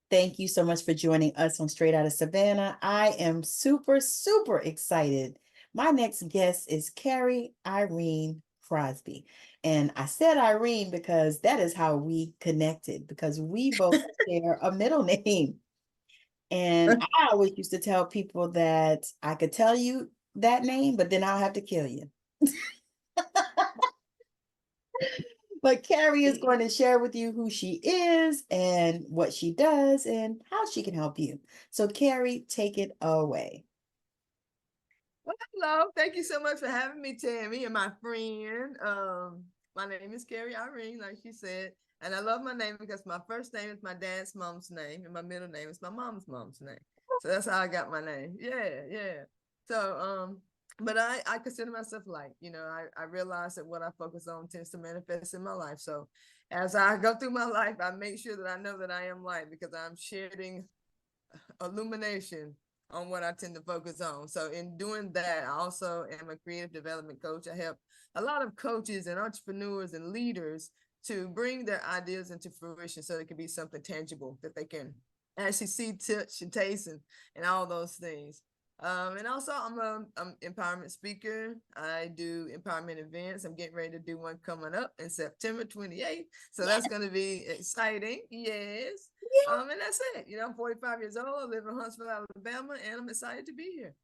Thank you so much for joining us on Straight Outta Savannah. I am super, super excited. My next guest is Carrie Irene Crosby. And I said Irene because that is how we connected, because we both share a middle name. And I always used to tell people that I could tell you that name, but then I'll have to kill you. But Carrie is going to share with you who she is and what she does and how she can help you. So, Carrie, take it away. Well, hello. Thank you so much for having me, Tammy, and my friend. My name is Carrie Irene, like she said. And I love my name because my first name is my dad's mom's name, and my middle name is my mom's name. So that's how I got my name. Yeah, yeah. So, but I consider myself light. I realize that what I focus on tends to manifest in my life. So as I go through my life, I make sure that I know that I am light because I'm sharing illumination on what I tend to focus on. So in doing that, I also am a creative development coach. I help a lot of coaches and entrepreneurs and leaders to bring their ideas into fruition so it can be something tangible that they can actually see, touch, and taste, and all those things. And also, I'm empowerment speaker. I do empowerment events. I'm getting ready to do one coming up in September 28th. So that's going to be exciting. Yes. And that's it. I'm 45 years old. I live in Huntsville, Alabama, and I'm excited to be here.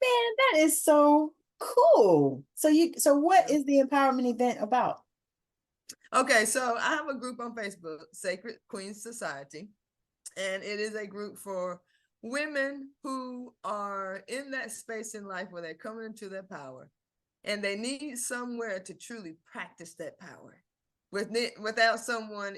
Man, that is so cool. So what Yeah. is the empowerment event about? Okay, so I have a group on Facebook, Sacred Queens Society, and it is a group for women who are in that space in life where they're coming into their power and they need somewhere to truly practice that power without someone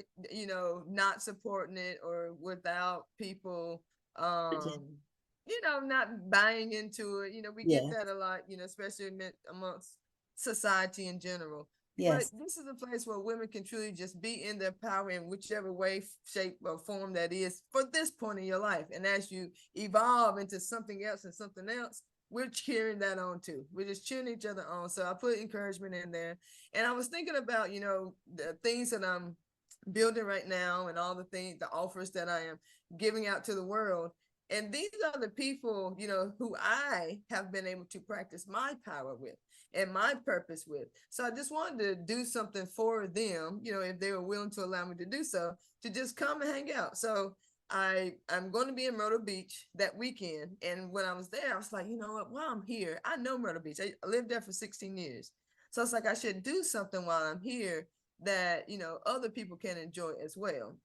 not supporting it, or without people not buying into it. We get Yeah. that a lot, especially amongst society in general. But Yes. this is a place where women can truly just be in their power in whichever way, shape, or form that is for this point in your life. And as you evolve into something else and something else, we're cheering that on too. We're just cheering each other on. So I put encouragement in there. And I was thinking about, the things that I'm building right now and all the things, the offers that I am giving out to the world. And these are the people, who I have been able to practice my power with and my purpose with. So I just wanted to do something for them, if they were willing to allow me to do so, to just come and hang out. So I'm going to be in Myrtle Beach that weekend. And when I was there, I was like, you know what, while I'm here, I know Myrtle Beach. I lived there for 16 years. So it's like I should do something while I'm here that, other people can enjoy as well.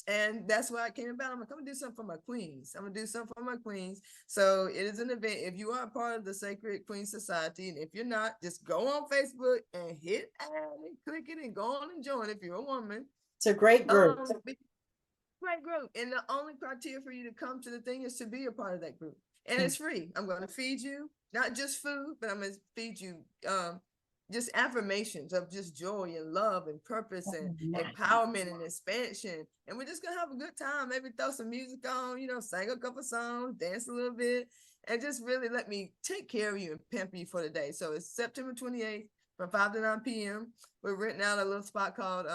And that's why I came about. I'm gonna do something for my queens. I'm gonna do something for my queens. So it is an event. If you are a part of the Sacred Queen Society, and if you're not, just go on Facebook and hit add and click it and go on and join if you're a woman. It's a great group. Great group. And the only criteria for you to come to the thing is to be a part of that group. And it's free. I'm going to feed you, not just food, but I'm going to feed you just affirmations of just joy and love and purpose and Nice. empowerment and expansion. And we're just going to have a good time. Maybe throw some music on, sing a couple songs, dance a little bit, and just really let me take care of you and pamper you for the day. So it's September 28th from 5 to 9 p.m. We're renting out a little spot called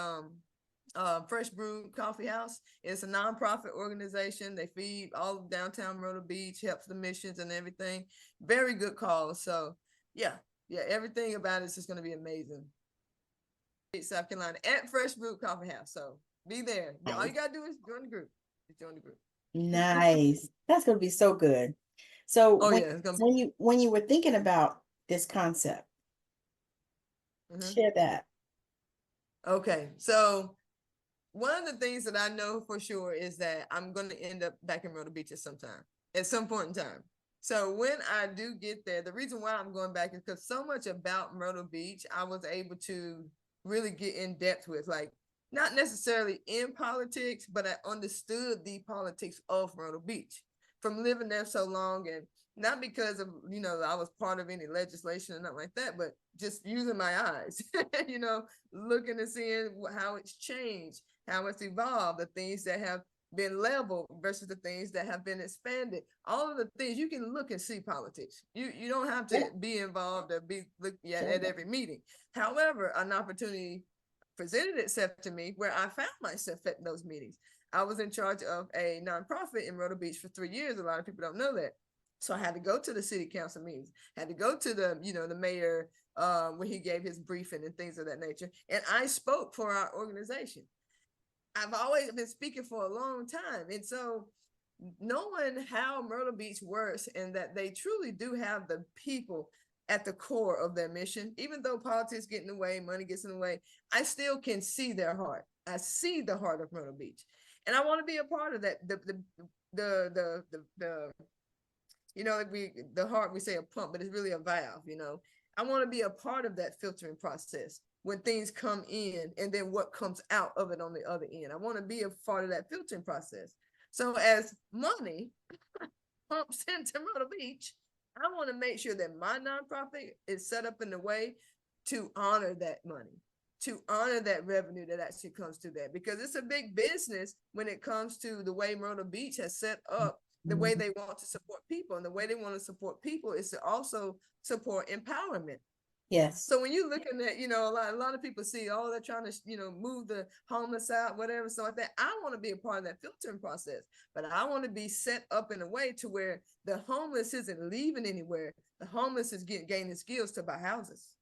Fresh Brew Coffee House. It's a nonprofit organization. They feed all of downtown Myrtle Beach, helps the missions and everything. Very good cause. So yeah, everything about it is just going to be amazing. South Carolina at Fresh Brew Coffee House. So be there. All you gotta do is join the group. Just join the group. Nice. That's going to be so good. So Oh when yeah, it's gonna be. when you were thinking about this concept, Mhm. share that. Okay, so one of the things that I know for sure is that I'm going to end up back in Myrtle Beach at some point in time. So when I do get there, the reason why I'm going back is because so much about Myrtle Beach, I was able to really get in depth with, like, not necessarily in politics, but I understood the politics of Myrtle Beach from living there so long. And not because of, I was part of any legislation or nothing like that, but just using my eyes, looking and seeing how it's changed, how it's evolved, the things that have been leveled versus the things that have been expanded. All of the things you can look and see politics. You don't have Yeah. to be involved or be looking Share at that. every meeting. However, an opportunity presented itself to me where I found myself at those meetings. I was in charge of a nonprofit in Myrtle Beach for 3 years. A lot of people don't know that. So I had to go to the city council meetings, had to go to the, the mayor when he gave his briefing and things of that nature. And I spoke for our organization. I've always been speaking for a long time. And so knowing how Myrtle Beach works and that they truly do have the people at the core of their mission, even though politics get in the way, money gets in the way, I still can see their heart. I see the heart of Myrtle Beach. And I want to be a part of that. The heart, we say a pump, but it's really a valve, I want to be a part of that filtering process when things come in and then what comes out of it on the other end. I want to be a part of that filtering process. So as money pumps into Myrtle Beach, I want to make sure that my nonprofit is set up in a way to honor that money, to honor that revenue that actually comes to that, because it's a big business when it comes to the way Myrtle Beach has set up the way they want to support people. And the way they want to support people is to also support empowerment. Yes. So when you're looking at, a lot of people see, oh, they're trying to, move the homeless out, whatever. So like that, I want to be a part of that filtering process, but I want to be set up in a way to where the homeless isn't leaving anywhere. The homeless is gaining skills to buy houses.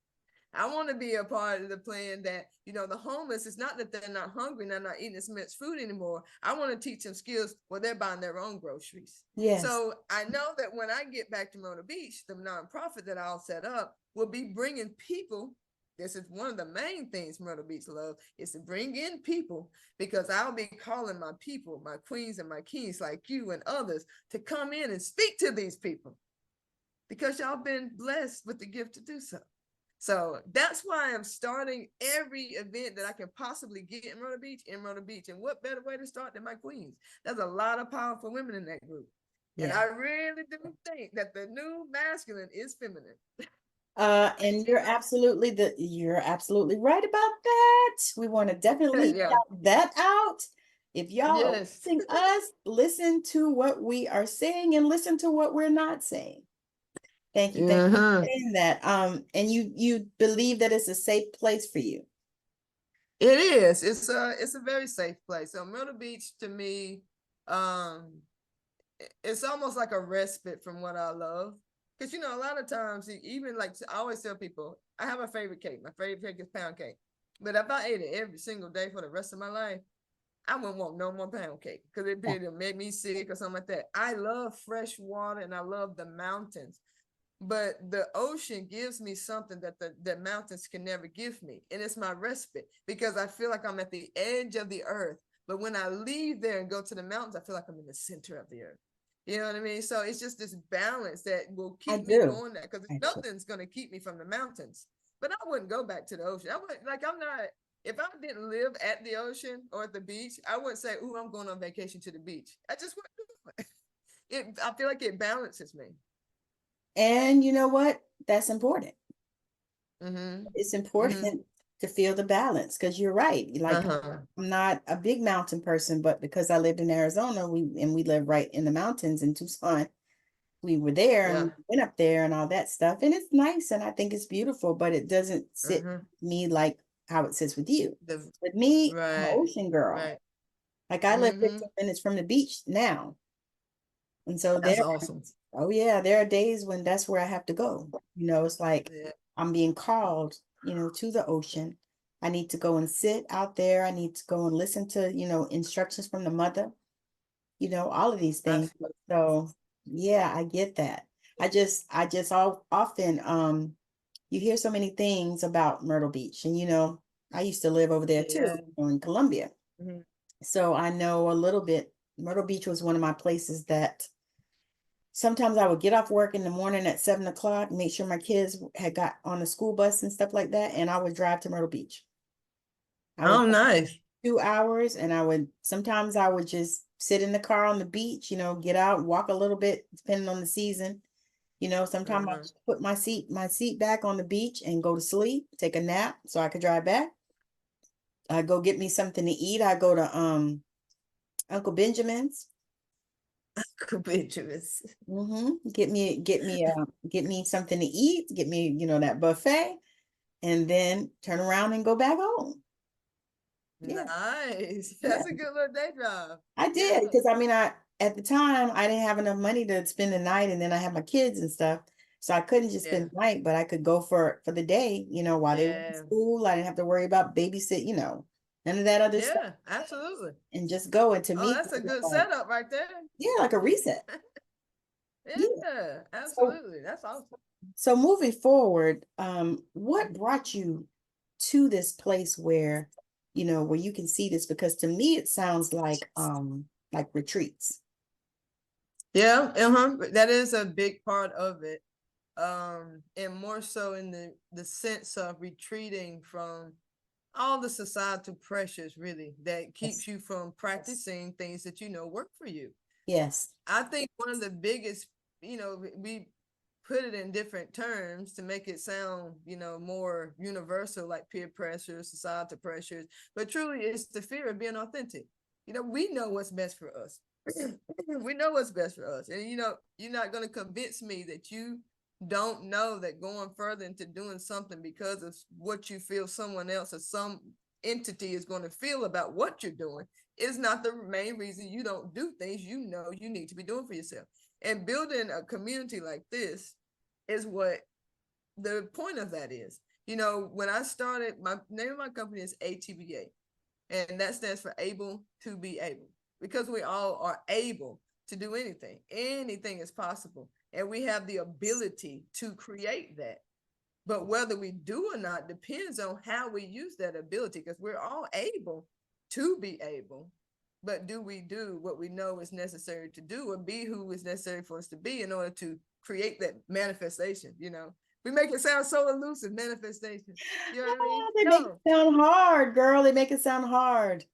I want to be a part of the plan that, the homeless, is not that they're not hungry and they're not eating as much food anymore. I want to teach them skills where they're buying their own groceries. Yes. So I know that when I get back to Myrtle Beach, the nonprofit that I'll set up will be bringing people. This is one of the main things Myrtle Beach love, is to bring in people, because I'll be calling my people, my queens and my kings like you and others, to come in and speak to these people, because y'all been blessed with the gift to do so. So that's why I'm starting every event that I can possibly get in Myrtle Beach. And what better way to start than my queens? There's a lot of powerful women in that group. Yeah. And I really do think that the new masculine is feminine. And you're absolutely right about that. We want to definitely shout that out. If y'all are listening us, listen to what we are saying and listen to what we're not saying. Thank you for saying that. And you believe that it's a safe place for you. It is. It's a very safe place. So Myrtle Beach, to me, it's almost like a respite from what I love. Because, a lot of times, even like I always tell people, I have a favorite cake. My favorite cake is pound cake. But if I ate it every single day for the rest of my life, I wouldn't want no more pound cake, because it'd make me sick or something like that. I love fresh water and I love the mountains. But the ocean gives me something that the mountains can never give me. And it's my respite, because I feel like I'm at the edge of the earth. But when I leave there and go to the mountains, I feel like I'm in the center of the earth. You know what I mean? So it's just this balance that will keep me going there, because nothing's going to keep me from the mountains. But I wouldn't go back to the ocean. If I didn't live at the ocean or at the beach, I wouldn't say, "Ooh, I'm going on vacation to the beach." I just wouldn't do it. I feel like it balances me. And you know what? That's important. It's important to feel the balance, because you're right. Like, I'm not a big mountain person, but because I lived in Arizona, we live right in the mountains in Tucson. We were there and went up there and all that stuff. And it's nice and I think it's beautiful, but it doesn't sit with me like how it sits with you. With me, I'm an ocean girl. Like, I live 15 minutes from the beach now. And so that's awesome. Oh yeah, there are days when that's where I have to go. It's like I'm being called, to the ocean. I need to go and sit out there. I need to go and listen to, instructions from the mother, all of these things. So yeah, I get that. I just often, you hear so many things about Myrtle Beach, and I used to live over there too, in Columbia. So I know a little bit. Myrtle Beach was one of my places that sometimes I would get off work in the morning at 7 o'clock, make sure my kids had got on the school bus and stuff like that, and I would drive to Myrtle Beach. Nice. 2 hours, and sometimes I would just sit in the car on the beach, get out, walk a little bit, depending on the season. Sometimes I put my seat back on the beach and go to sleep, take a nap so I could drive back. I go get me something to eat. I go to Uncle Benjamin's. Uncle Benjamin's. Get me something to eat, get me, that buffet, and then turn around and go back home. Yeah, Nice. yeah, That's a good little day job. I did Yeah. because I mean, I at the time I didn't have enough money to spend the night, and then I had my kids and stuff, so I couldn't just Yeah. spend the night, but I could go for the day, while they were in Yeah. school. I didn't have to worry about babysit, none of that other stuff, Yeah. Absolutely. and just go. And to Oh, me, it that's a was good like, setup right there. yeah, like a reset. Yeah. Yeah. So Absolutely. That's awesome. so moving forward, what brought you to this place where, where you can see this? Because to me, it sounds like retreats. Yeah. Uh-huh. That is a big part of it. And more so in the sense of retreating from all the societal pressures really that Yes. keeps you from practicing things that you know work for you. Yes. I think one of the biggest, we put it in different terms to make it sound, more universal, like peer pressure, societal pressures, but truly it's the fear of being authentic. We know what's best for us. We know what's best for us. And you're not going to convince me that you don't know that going further into doing something because of what you feel someone else or some entity is going to feel about what you're doing is not the main reason you don't do things you know you need to be doing for yourself. And building a community like this is what the point of that is. When I started, my name of my company is ATBA, and that stands for able to be able, because we all are able to do anything. Anything is possible, and we have the ability to create that. But whether we do or not depends on how we use that ability, because we're all able to be able. But do we do what we know is necessary to do, or be who is necessary for us to be in order to create that manifestation? We make it sound so elusive, manifestation. You know what I mean? They make it No. sound hard, girl. They make it sound hard.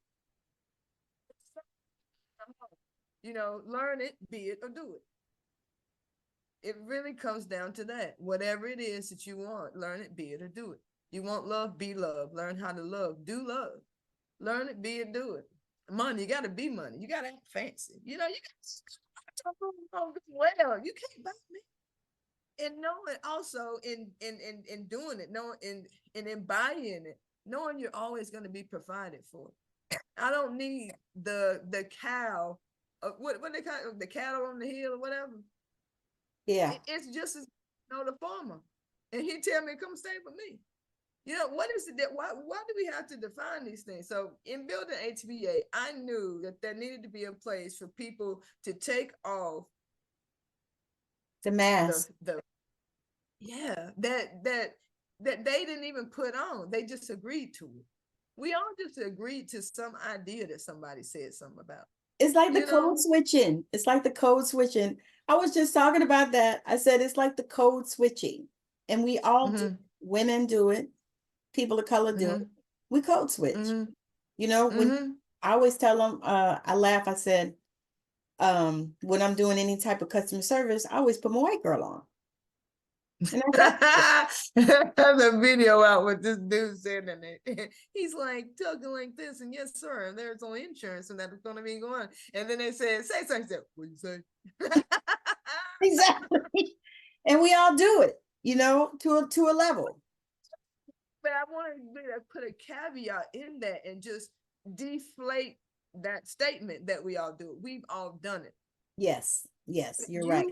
Learn it, be it, or do it. It really comes down to that. Whatever it is that you want, learn it, be it, or do it. You want love, be love. Learn how to love, do love. Learn it, be it, do it. Money, you gotta be money. You gotta act fancy. You got well. You can't buy me. And knowing also in doing it, knowing in embodying it, knowing you're always going to be provided for. I don't need the cow, what they call it, the cattle on the hill or whatever. Yeah. It's just as the farmer, and he tell me come stay with me. What is it that why do we have to define these things? So in building ATBA, I knew that there needed to be a place for people to take off The the mask. the yeah that they didn't even put on. They just agreed to it. We all just agreed to some idea that somebody said something about. It's like the You code know? switching. It's like the code switching. I was just talking about that. I said it's like the code switching. And we all do. Mm-hmm. Women do it. People of color do Mm-hmm. it. We code switch. Mm-hmm. When Mm-hmm. I always tell them, I laugh, I said, when I'm doing any type of customer service, I always put my white girl on. And that's it. There's a video out with this dude saying that he's like talking like this, and yes, sir, and there's only insurance, and that's going to be going. And then they said, "Say something." Said, "What you say?" Exactly. And we all do it, to a level. But I want to put a caveat in that and just deflate that statement that we all do it. We've all done it. Yes. Yes, you're right.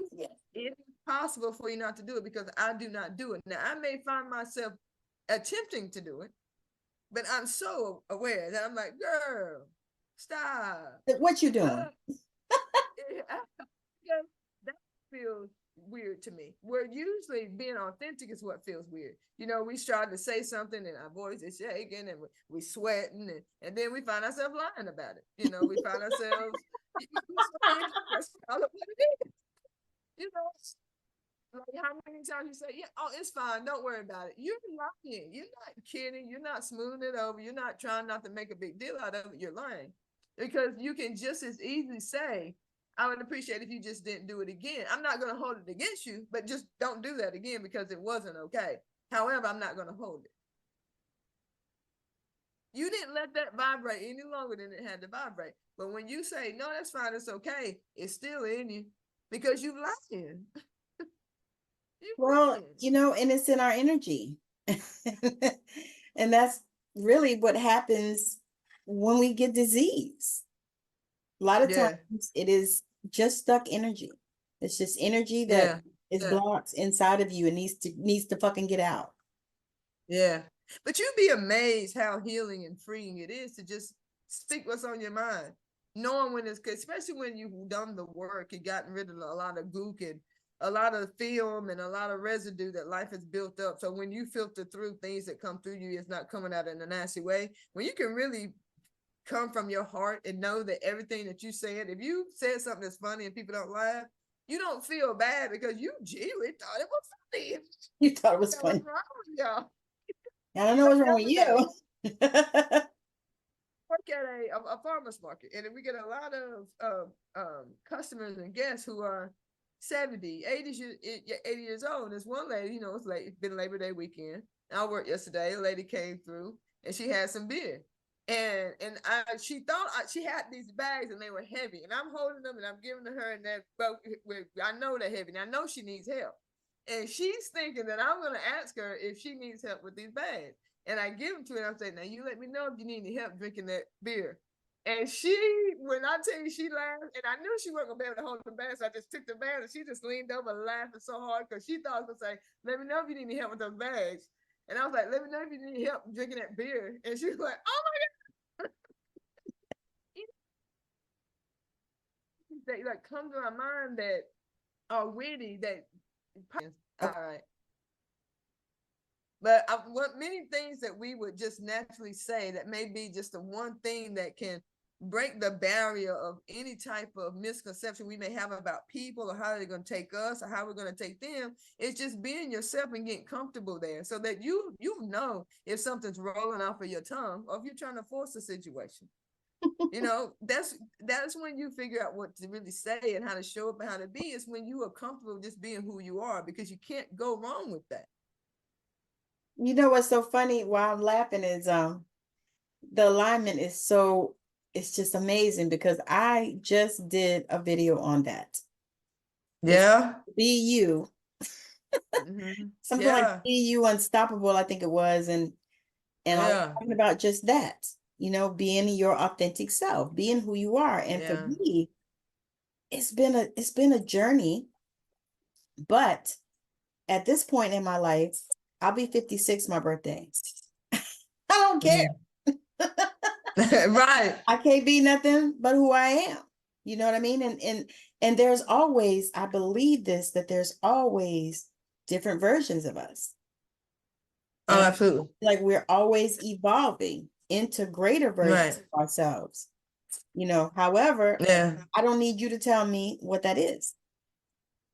It's possible for you not to do it, because I do not do it. Now, I may find myself attempting to do it, but I'm so aware that I'm like, girl, stop. What you doing? That feels weird to me. Where usually being authentic is what feels weird. We start to say something and our voice is shaking and we sweating, and then we find ourselves lying about it. We find ourselves, that's all of what it is. You know, like how many times you say, yeah, oh, it's fine, don't worry about it. You're lying. You're not kidding. You're not smoothing it over. You're not trying not to make a big deal out of it. You're lying. Because you can just as easily say, I would appreciate if you just didn't do it again. I'm not going to hold it against you, but just don't do that again because it wasn't okay. However, I'm not going to hold it. You didn't let that vibrate any longer than it had to vibrate. But when you say, no, that's fine, it's okay, it's still in you because you lying. Well, and it's in our energy. And that's really what happens when we get disease. A lot of Yeah. times it is just stuck energy. It's just energy that Yeah. is Yeah. blocked inside of you and needs to fucking get out. Yeah. But you'd be amazed how healing and freeing it is to just speak what's on your mind. Knowing when it's good, especially when you've done the work and gotten rid of a lot of gook and a lot of film and a lot of residue that life has built up. So when you filter through things that come through you, it's not coming out in a nasty way. When you can really come from your heart and know that everything that you said, if you said something that's funny and people don't laugh, you don't feel bad because you genuinely thought it was funny. You thought it was That was funny. wrong with y'all. I don't know what's wrong with The other day, you. work at a farmer's market, and we get a lot of customers and guests who are 70, 80 years old. And there's one lady, it's late, it's been Labor Day weekend. I worked yesterday. A lady came through and she had some beer. She thought she had these bags and they were heavy, and I'm holding them and I'm giving to her, and that, but I know they're heavy and I know she needs help, and she's thinking that I'm going to ask her if she needs help with these bags. And I give them to her and I'm saying, now you let me know if you need any help drinking that beer. And when I tell you, she laughed, and I knew she wasn't gonna be able to hold the bag, so I just took the bag and she just leaned over laughing so hard because she thought I was gonna say, let me know if you need any help with those bags. And I was like, let me know if you need help drinking that beer. And she was like, oh my God. That like come to our mind that are witty, that all right. But I want many things that we would just naturally say that may be just the one thing that can break the barrier of any type of misconception we may have about people or how they're going to take us or how we're going to take them. It's just being yourself and getting comfortable there so that you know if something's rolling off of your tongue or if you're trying to force a situation. That's when you figure out what to really say and how to show up and how to be, is when you are comfortable just being who you are, because you can't go wrong with that. You know what's so funny? Why I'm laughing is the alignment is so, it's just amazing because I just did a video on that. It's Yeah. be you. Mm-hmm. Something like Yeah. be you unstoppable, I think it was. And I was Yeah. talking about just that, being your authentic self, being who you are. And for Yeah. me, it's been a journey, but at this point in my life, I'll be 56 my birthday. I don't care. Right. I can't be nothing but who I am. You know what I mean? And there's always, I believe this, that there's always different versions of us. Oh, And absolutely. like we're always evolving into greater versions Right. of ourselves. However, Yeah. I don't need you to tell me what that is.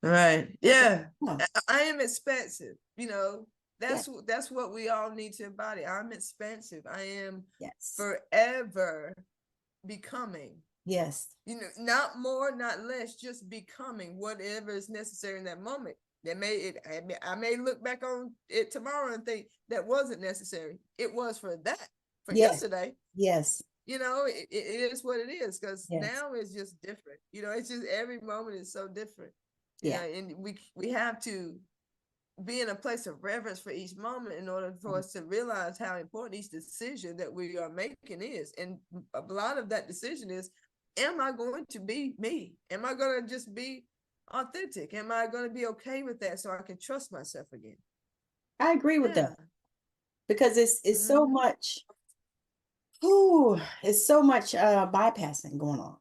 Right. Yeah. No. I am expensive. Yeah. That's what we all need to embody. I'm expensive. I am Yes. forever becoming. Yes. Not more, not less, just becoming whatever is necessary in that moment. I may look back on it tomorrow and think that wasn't necessary. It was for Yes. yesterday. Yes. It is what it is, because Yes. now it's just different. It's just every moment is so different. Yeah. And we have to be in a place of reverence for each moment in order for us to realize how important each decision that we are making is. And a lot of that decision is, am I going to be me? Am I going to just be authentic? Am I going to be okay with that so I can trust myself again? I agree with Yeah. that because it's so Mm-hmm. much. Ooh, it's so much bypassing going on.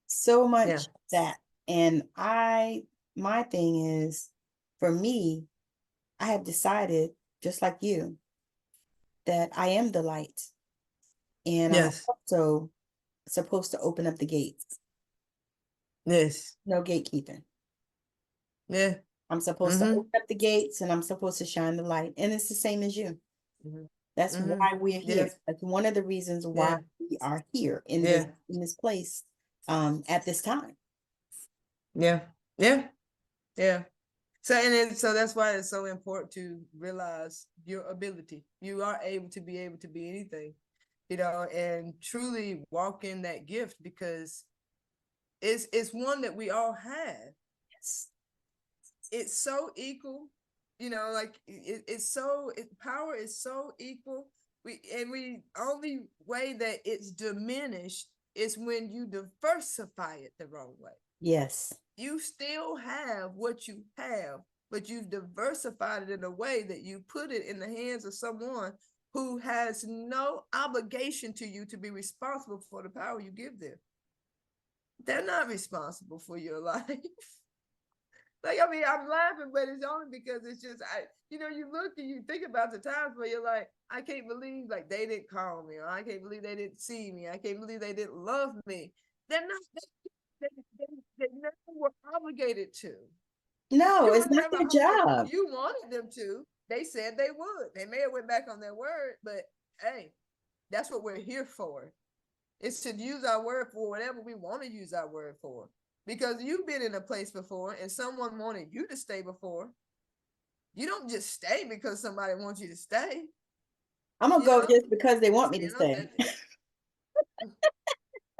So Yeah. much that. And my thing is, for me, I have decided, just like you, that I am the light. And I'm Yes. also supposed to open up the gates. Yes. No gatekeeping. Yeah. I'm supposed to Mm-hmm. open up the gates and I'm supposed to shine the light. And it's the same as you. Mm-hmm. That's Mm-hmm. why we're here. Yes. That's one of the reasons why Yeah. we are here in this Yeah. place at this time. Yeah. Yeah. Yeah. So that's why it's so important to realize your ability. You are able to be anything, and truly walk in that gift, because it's one that we all have. Yes. It's so equal, like power is so equal. We only way that it's diminished is when you diversify it the wrong way. Yes. You still have what you have, but you've diversified it in a way that you put it in the hands of someone who has no obligation to you to be responsible for the power you give them. They're not responsible for your life. Like, I mean, I'm laughing, but it's only because it's just, you look and you think about the times where you're like, I can't believe like they didn't call me, or I can't believe they didn't see me, I can't believe they didn't love me. They're not, they never were obligated to. No, You it's were not never their obligated. job. You wanted them to. They said they would. They may have went back on their word, but hey, that's what we're here for. It's to use our word for whatever we want to use our word for. Because you've been in a place before and someone wanted you to stay before. You don't just stay because somebody wants you to stay. I'm gonna You go know, just because they want me to stay.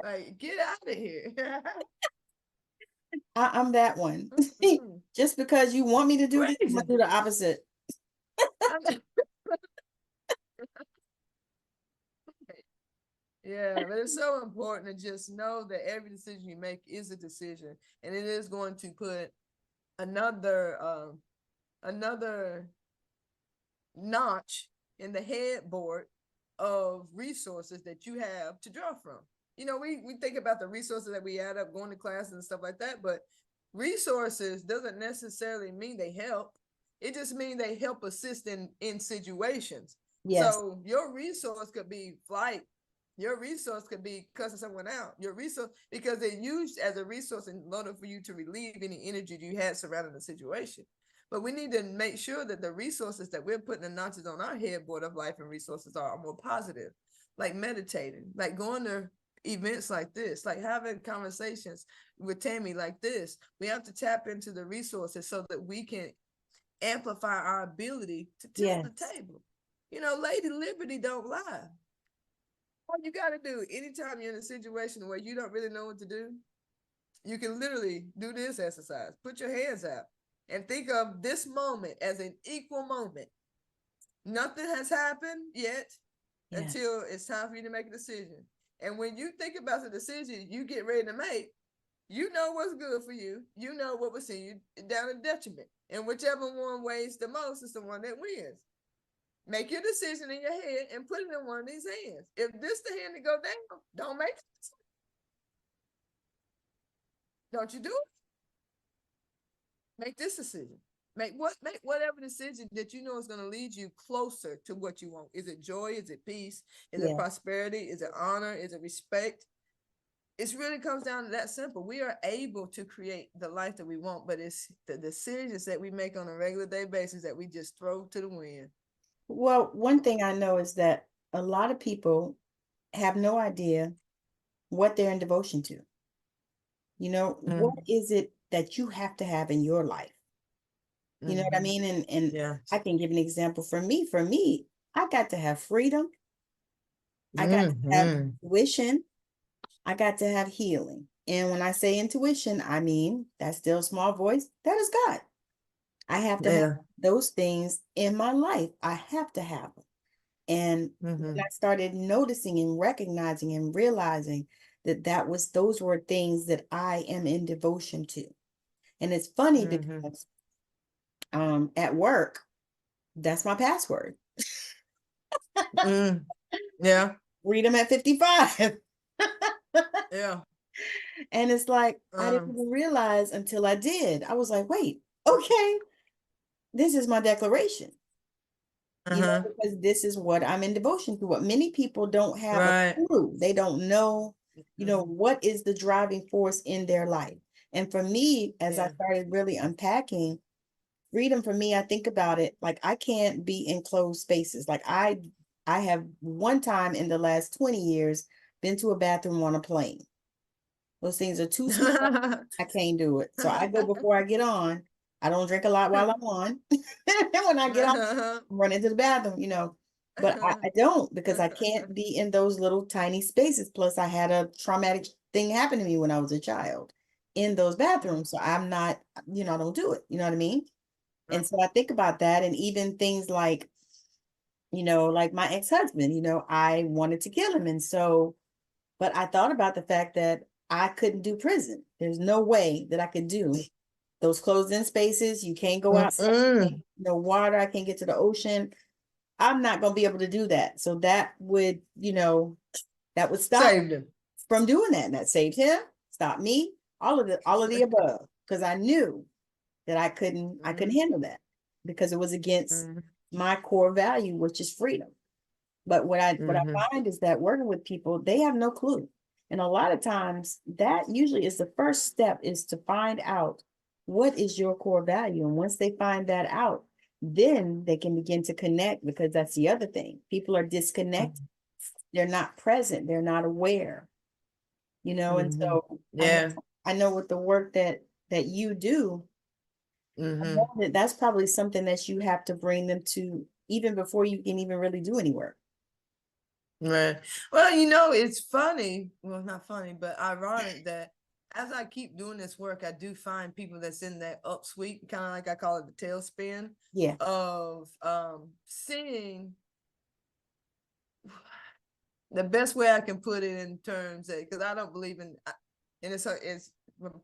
like get out of here. I'm that one. Just because you want me to do this, I'm gonna Crazy. do the opposite. Yeah, but it's so important to just know that every decision you make is a decision, and it is going to put another notch in the headboard of resources that you have to draw from. We think about the resources that we add up going to classes and stuff like that, but resources doesn't necessarily mean they help. It just means they help assist in situations. Yes. So your resource could be flight. Your resource could be cussing someone out. Your resource, because they're used as a resource in order for you to relieve any energy you had surrounding the situation. But we need to make sure that the resources that we're putting the notches on our headboard of life and resources are more positive, like meditating, like going to events like this, like having conversations with Tammi like this. We have to tap into the resources so that we can amplify our ability to tilt the Yes. table. Lady Liberty don't lie. All you got to do anytime you're in a situation where you don't really know what to do, you can literally do this exercise. Put your hands out and think of this moment as an equal moment. Nothing has happened yet until Yes. it's time for you to make a decision. And when you think about the decision you get ready to make, you know what's good for you. You know what will send you down a detriment. And whichever one weighs the most is the one that wins. Make your decision in your head and put it in one of these hands. If this the hand to go down, don't make it. Don't you do it? Make this decision. Make whatever decision that you know is going to lead you closer to what you want. Is it joy? Is it peace? Is it Yeah. prosperity? Is it honor? Is it respect? It really comes down to that simple. We are able to create the life that we want, but it's the decisions that we make on a regular day basis that we just throw to the wind. Well, one thing I know is that a lot of people have no idea what they're in devotion to. What is it that you have to have in your life? You know what I mean? And Yeah. I can give an example for me. For me, I got to have freedom. I got to have intuition. I got to have healing. And when I say intuition, I mean that still small voice, that is God. I have to have Yeah. those things in my life. I have to have them. And when I started noticing and recognizing and realizing those were things that I am in devotion to. And it's funny because at work, that's my password. Yeah. Freedom at 55. Yeah. And it's like, I didn't even realize until I did. I was like, wait, okay, this is my declaration. Because this is what I'm in devotion to. What many people don't have a Right. clue. They don't know, what is the driving force in their life. And for me, as I Yeah. started really unpacking freedom, for me, I think about it like I can't be in closed spaces. Like I have one time in the last 20 years been to a bathroom on a plane. Those things are too small. I can't do it. So I go before I get on. I don't drink a lot while I'm on. And when I get off, I'm running to the bathroom. But I don't, because I can't be in those little tiny spaces. Plus, I had a traumatic thing happen to me when I was a child in those bathrooms. So I'm not, I don't do it. You know what I mean? And so I think about that. And even things like, like my ex-husband, I wanted to kill him. And so, but I thought about the fact that I couldn't do prison. There's no way that I could do those closed in spaces. You can't go outside, Mm-mm. no water, I can't get to the ocean. I'm not going to be able to do that. So that would stop Saved him. from doing that. And that saved him, stopped me, all of the above. Because I knew that I couldn't handle that because it was against Mhm. my core value, which is freedom. But what I Mhm. find is that working with people, they have no clue. And a lot of times that usually is the first step, is to find out what is your core value. And once they find that out, then they can begin to connect, because that's the other thing. People are disconnected. They're not present. They're not aware, and Mhm. so I know Yeah. I know with the work that you do, I know Mhm. that that's probably something that you have to bring them to even before you can even really do any work. Right. Well, it's funny. Well, not funny, but ironic that as I keep doing this work, I do find people that's in that upsweep, kind of like I call it the tailspin Yeah. of seeing the best way I can put it in terms of, because I don't believe in, and it's a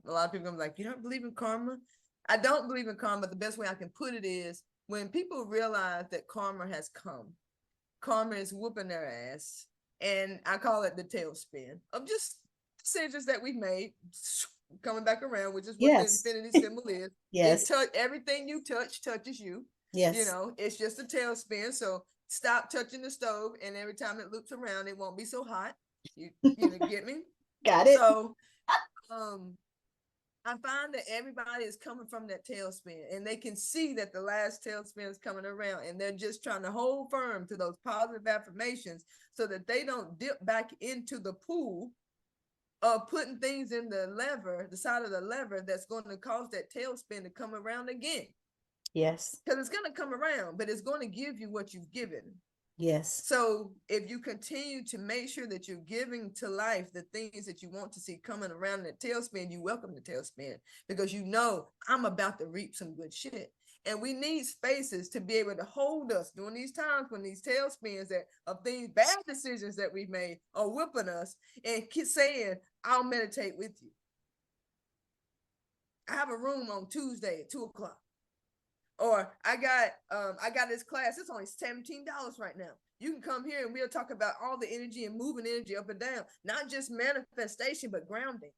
lot of people are like, you don't believe in karma? I don't believe in karma. The best way I can put it is when people realize that karma has come. Karma is whooping their ass, and I call it the tailspin of just decisions that we made coming back around, which is what the Yes. infinity symbol is. Yes. Everything you touch touches you. Yes. It's just a tailspin. So stop touching the stove, and every time it loops around, it won't be so hot. You get me? Got it. So um I find that everybody is coming from that tailspin, and they can see that the last tailspin is coming around, and they're just trying to hold firm to those positive affirmations so that they don't dip back into the pool of putting things in the side of the lever that's going to cause that tailspin to come around again. Yes. Because it's going to come around, but it's going to give you what you've given. Yes. So if you continue to make sure that you're giving to life the things that you want to see coming around in the tailspin, you welcome the tailspin, because I'm about to reap some good shit. And we need spaces to be able to hold us during these times when these tailspins that of things, bad decisions that we've made are whipping us, and keep saying, I'll meditate with you. I have a room on Tuesday at 2:00. Or I got this class. It's only $17 right now. You can come here and we'll talk about all the energy and moving energy up and down, not just manifestation, but grounding.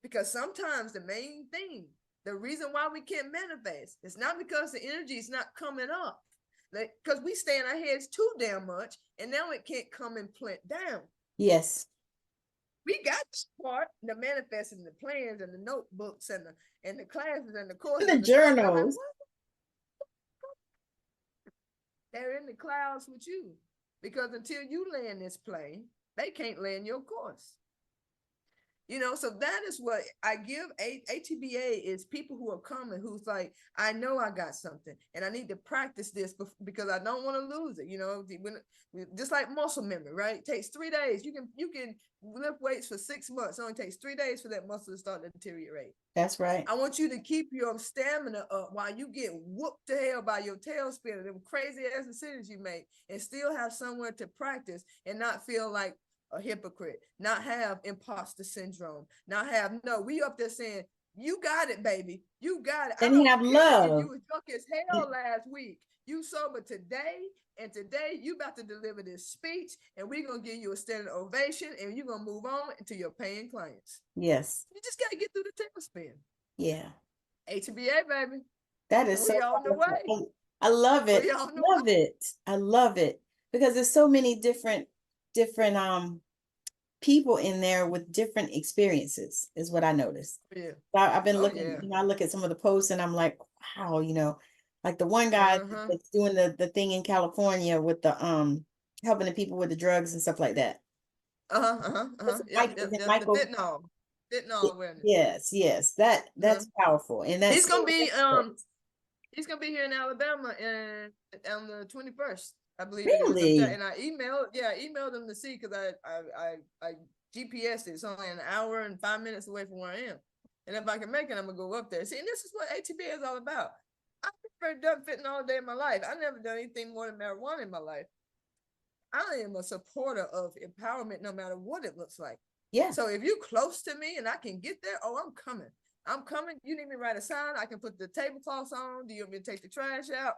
Because sometimes the main thing, the reason why we can't manifest, it's not because the energy is not coming up, because we stay in our heads too damn much, and now it can't come and plant down. Yes. We got this part, the manifesting, the plans and the notebooks and the classes and the courses The and the stuff. I'm like, journals. what? They're in the clouds with you, because until you land this plane, they can't land your course. So that is what I give. ATBA is people who are coming, who's like, I know I got something and I need to practice this because I don't want to lose it. Just like muscle memory, right? It takes 3 days. You can lift weights for 6 months. It only takes 3 days for that muscle to start to deteriorate. That's right. I want you to keep your stamina up while you get whooped to hell by your tailspin and them crazy ass decisions you make, and still have somewhere to practice and not feel like a hypocrite, not have imposter syndrome, not have, no, we up there saying, you got it, baby. You got it. I And don't have care if you love. was drunk as hell last week. You sober today, and today you about to deliver this speech, and we're going to give you a standing ovation, and you're going to move on to your paying clients. Yes. You just got to get through the tailspin. Yeah. HBA, baby. That is so We on the way. powerful. I love it. We on the Love way. it. I love it. Because there's so many different people in there with different experiences, is what I noticed. Yeah. I've been Oh looking, yeah. I look at some of the posts and I'm like, wow, like the one guy Uh-huh. that's doing the thing in California with the helping the people with the drugs and stuff like that. Uh-huh. Uh-huh. Uh-huh. Yep. Is Yep. it Yep. The Michael? fentanyl. Fentanyl awareness. Yes, yes. That Uh-huh. that's powerful. And He's that's gonna be he's gonna be here in Alabama and on the 21st, I believe it is. really, And I emailed him to see, because I GPS it. It's only an hour and 5 minutes away from where I am. And if I can make it, I'm gonna go up there. See, and this is what ATB is all about. I've never done fentanyl all day in my life. I've never done anything more than marijuana in my life. I am a supporter of empowerment no matter what it looks like. Yeah. So if you close to me and I can get there, oh, I'm coming. I'm coming. You need me to write a sign. I can put the tablecloths on. Do you want me to take the trash out?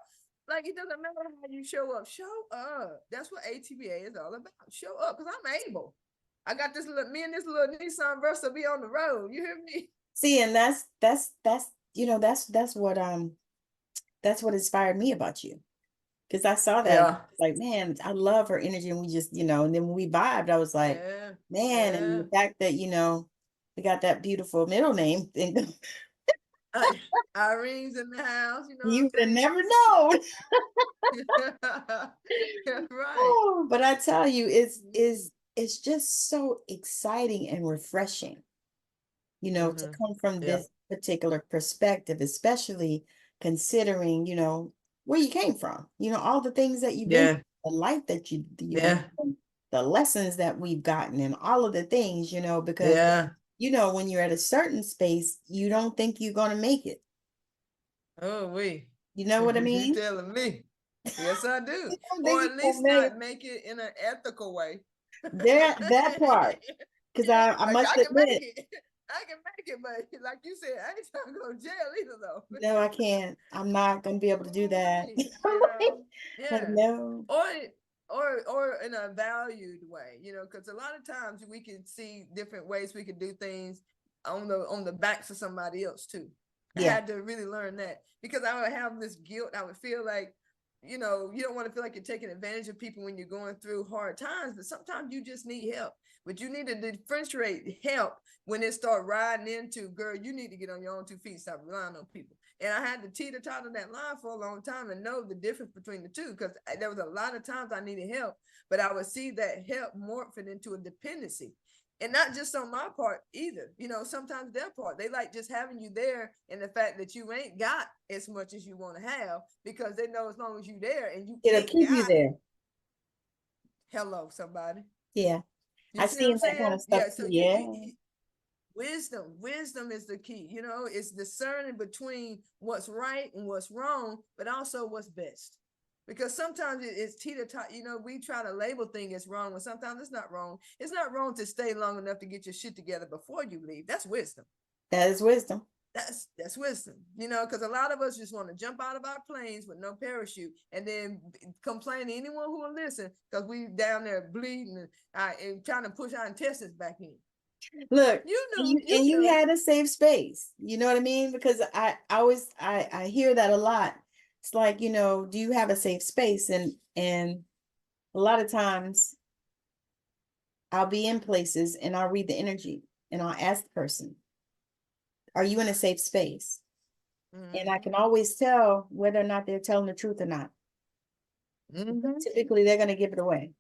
Like, it doesn't matter how you show up. Show up. That's what ATBA is all about. Show up, because I'm able. I got this little, me and this little Nissan Versa be on the road. You hear me? See, and that's that's what inspired me about you. Because I saw that, Yeah. like, man, I love her energy. And we just, and then when we vibed, I was like, Yeah. man, and Yeah. the fact that, we got that beautiful middle name thing. Irene's in the house, you know what You I'm would have saying? never known. Right. Oh, but I tell you, Mm-hmm. it's just so exciting and refreshing, to Mm-hmm. come from Yeah. this particular perspective, especially considering, where you came from, all the things that you've been, Yeah. the life that you've been, Yeah. the lessons that we've gotten, and all of the things, because, Yeah. when you're at a certain space, you don't think you're going to make it. Oh, we. You know what I You mean? telling me? Yes, I do. You don't Or think at you're going least to make it. not make it in an ethical way. That part, because I Like, must I can make admit, it. I can make it, but like you said, I ain't trying to go to jail either, though. no, I can't. I'm not going to be able to do that. Like, Yeah. no. Or or in a valued way, because a lot of times we can see different ways we can do things on the backs of somebody else too. I Yeah. had to really learn that, because I would have this guilt. I would feel like, you don't want to feel like you're taking advantage of people when you're going through hard times, but sometimes you just need help. But you need to differentiate help when it start riding into, girl, you need to get on your own 2 feet, stop relying on people. And I had to teeter-totter that line for a long time and know the difference between the two, because there was a lot of times I needed help, but I would see that help morphing into a dependency. And not just on my part either. Sometimes their part. They like just having you there, and the fact that you ain't got as much as you want to have, because they know as long as you there and you It'll ain't keep you got it, there. hello, somebody. Yeah. You I see what see I'm that kind saying? of stuff Yeah. So too. you, Yeah. wisdom is the key. It's discerning between what's right and what's wrong, but also what's best. Because sometimes it's teeter-tot. We try to label things as wrong when sometimes it's not wrong. It's not wrong to stay long enough to get your shit together before you leave. That's wisdom. That is wisdom. That's wisdom, because a lot of us just want to jump out of our planes with no parachute and then complain to anyone who will listen, because we down there bleeding and trying to push our intestines back in. Look, You and knew, you you had a safe space. You know what I mean? Because I always I hear that a lot. It's like, do you have a safe space? And a lot of times I'll be in places and I'll read the energy and I'll ask the person, are you in a safe space? And I knew. can always tell whether or not they're telling the truth or not. Mm-hmm. Typically, they're going to give it away.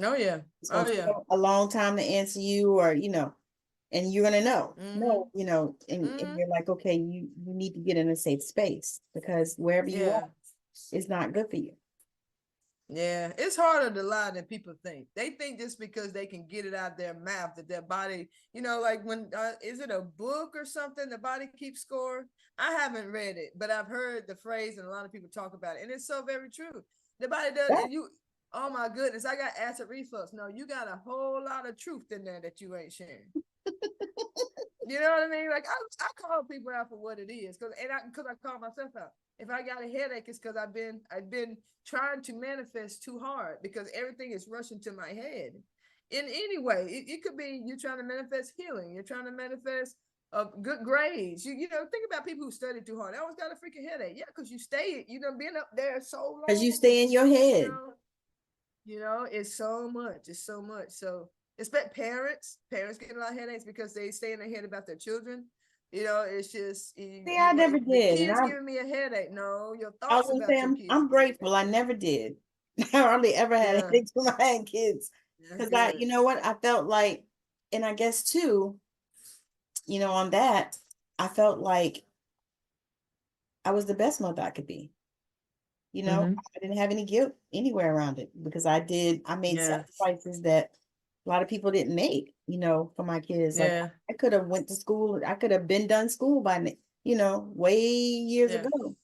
Oh yeah. It's going Oh to take yeah. a long time to answer you, or, and you're going to know, Mm-hmm. no, and Mm-hmm. you're like, okay, you need to get in a safe space, because wherever you are Yeah. is not good for you. Yeah. It's harder to lie than people think. They think just because they can get it out their mouth that their body, like when is it a book or something? The body keeps score. I haven't read it, but I've heard the phrase and a lot of people talk about it, and it's so very true. The body does, Yeah. and you. Oh my goodness, I got acid reflux. No, you got a whole lot of truth in there that you ain't sharing. You know what I mean? Like, I call people out for what it is, because I call myself out. If I got a headache, it's because I've been trying to manifest too hard, because everything is rushing to my head. In any way, it could be you're trying to manifest healing. You're trying to manifest good grades. Think about people who study too hard. They always got a freaking headache. Yeah, because you stay, been up there so Because you long. stay in your You head. know, it's so much. It's so much. So expect parents get a lot of headaches because they stay in their head about their children. It's just See, I never the did. And kids giving me a headache. No, your I was thoughts gonna say, about your kids I'm giving you grateful. I never did. I hardly ever a had headache. headaches when I had kids. Yeah, that's Because good. you know what? I felt like, and I guess too, on that, I felt like I was the best mother I could be. Mm-hmm. I didn't have any guilt anywhere around it, because I made Yes. sacrifices that a lot of people didn't make, for my kids. Like, Yeah. I could have went to school. I could have been done school by, way years Yeah. ago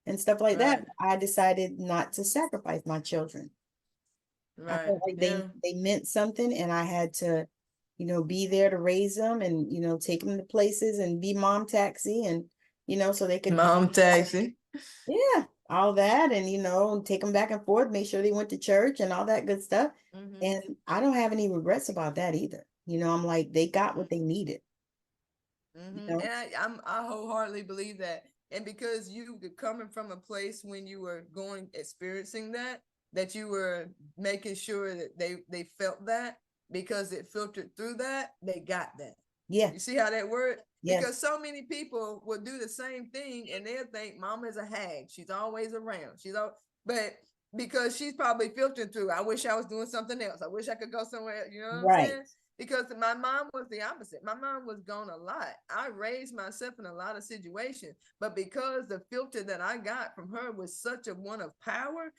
and stuff like that. Right. I decided not to sacrifice my children. I Right. felt like Yeah. they meant something, and I had to, be there to raise them, and take them to places and be mom taxi, and so they could, Mom taxi. yeah, all that, and take them back and forth, make sure they went to church and all that good stuff. Mm-hmm. And I don't have any regrets about that either. I'm like, they got what they needed. You Mm-hmm. know? And I wholeheartedly believe that. And because you were coming from a place when you were experiencing that you were making sure that they felt that because it filtered through that, they got that. Yeah. You see how that worked? Because Yes. so many people will do the same thing and they'll think mama's a hag. She's always around. But because she's probably filtering through, I wish I was doing something else. I wish I could go somewhere. You know what I'm Right. saying? Because my mom was the opposite. My mom was gone a lot. I raised myself in a lot of situations, but because the filter that I got from her was such a one of power,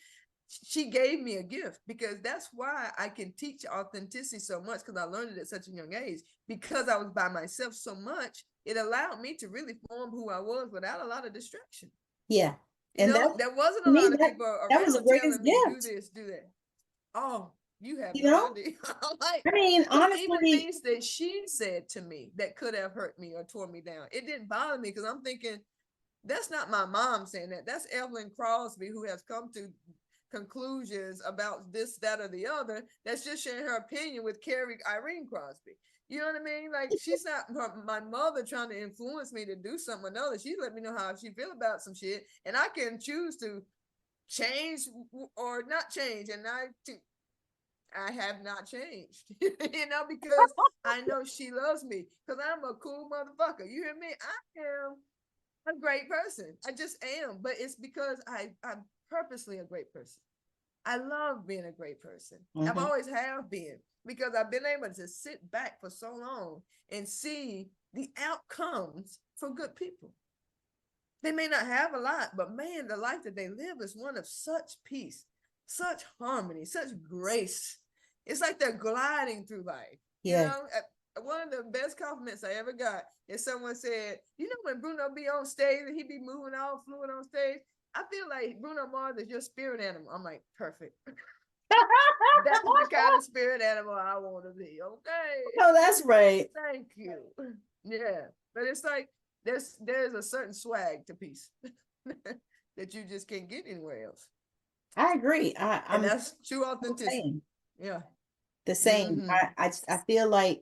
she gave me a gift, because that's why I can teach authenticity so much, because I learned it at such a young age. Because I was by myself so much, it allowed me to really form who I was without a lot of distraction. Yeah. And that, There wasn't to a me, lot of people that was the around greatest telling me do gift. this, do that. Oh, you have You no know? idea. Like, I mean, because even honestly, things that she said to me that could have hurt me or tore me down, it didn't bother me, because I'm thinking, that's not my mom saying that. That's Evelyn Crosby, who has come to conclusions about this, that, or the other. That's just sharing her opinion with Carrie Irene Crosby. You know what I mean? Like, she's not my mother trying to influence me to do something or another. She let me know how she feel about some shit, and I can choose to change or not change. And I have not changed, because I know she loves me, because I'm a cool motherfucker. You hear me? I am a great person. I just am. But it's because I'm purposely a great person. I love being a great person. I've mhm. always have been, because I've been able to sit back for so long and see the outcomes for good people. They may not have a lot, but man, the life that they live is one of such peace, such harmony, such grace. It's like they're gliding through life. Yeah. One of the best compliments I ever got is someone said, when Bruno be on stage and he be moving all fluid on stage, I feel like Bruno Mars is your spirit animal. I'm like, perfect. That's the kind of spirit animal I want to be. No, Okay. that's right. Thank you. Yeah. But it's like there's a certain swag to peace that you just can't get anywhere else. I agree. And I'm that's true the authenticity. same. Yeah. The same. Mm-hmm. I feel like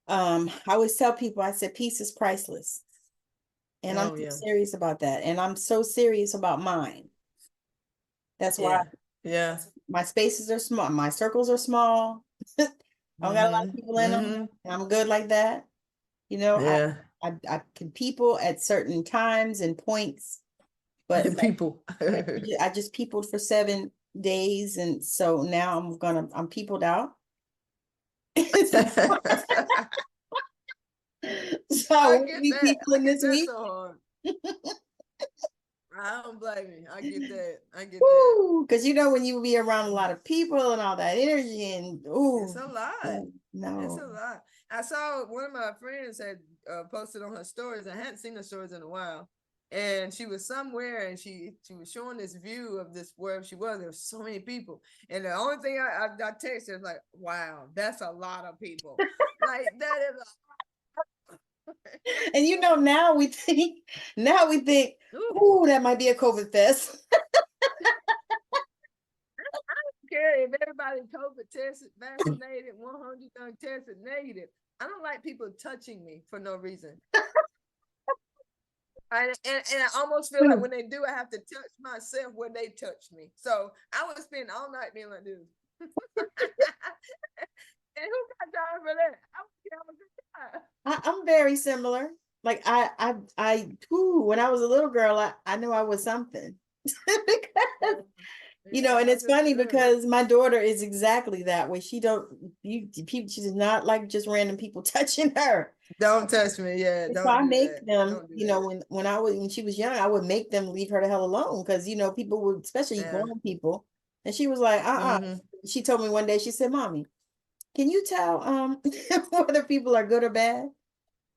I always tell people, I said peace is priceless. And I'm Oh so yeah. serious about that. And I'm so serious about mine. That's why Yeah. Yeah. my spaces are small, my circles are small. I don't got a lot of Mm-hmm. people in them. Mm-hmm. And I'm good like that. You know, I, Yeah. I can people at certain times and points, but People. I just peopled for 7 days, and so now I'm peopled out. So I I won't get be that. I peopling get this that week. so hard. I don't blame you. I get that. I get that. Woo! Because when you be around a lot of people and all that energy, and It's ooh, a lot. It's no. a lot. I saw one of my friends had posted on her stories. I hadn't seen the stories in a while, and she was somewhere, and she was showing this view of this wherever she was. There were so many people, and the only thing I texted her was like, "Wow, that's a lot of people. Like that is." And now we think, Ooh, ooh, that might be a COVID fest. care if everybody COVID tested, vaccinated, 100 tested negative. I don't like people touching me for no reason. And I almost feel like when they do, I have to touch myself where they touch me. So I would spend all night being like this. And who got time for that? I would have a good time. I'm very similar. Like ooh, when I was a little girl, I knew I was something. Because Yeah, and I it's just funny because my daughter is exactly that way. She does not like just random people touching her. don't touch me. Yeah, So don't I do make that. them, Don't do that. when she was young, I would make them leave her the hell alone, because people would, especially Yeah. grown people, and she was like, Mm-hmm. She told me one day, she said, "Mommy, can you tell whether people are good or bad?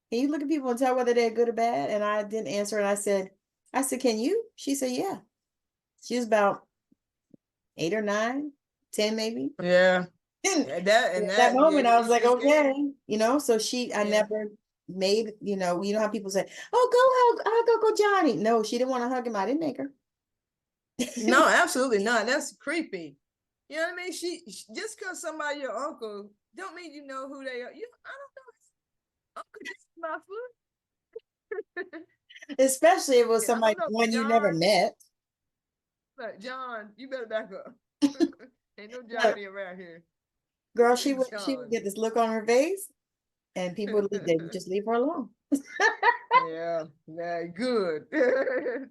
Can you look at people and tell whether they're good or bad?" And I didn't answer, and I said, "Can you?" She said, "Yeah." She was about 8 or 9. 10 maybe. Yeah. And Yeah, at and that that, yeah, moment, I was you like, just gave, okay, so I yeah. never made, you know how people say, oh, go hug Uncle Johnny. No, she didn't want to hug him. I didn't make her. No, absolutely not. That's creepy. You know what I mean? Just because somebody your uncle don't mean you know who they are. I don't know. Uncle just my foot. Especially if it was I somebody don't know, one you never John. met. Like John, you better back up. Ain't no Look, Johnny around here. girl, she It's would John. get this look on her face, and people they would just leave her alone. Yeah, very good.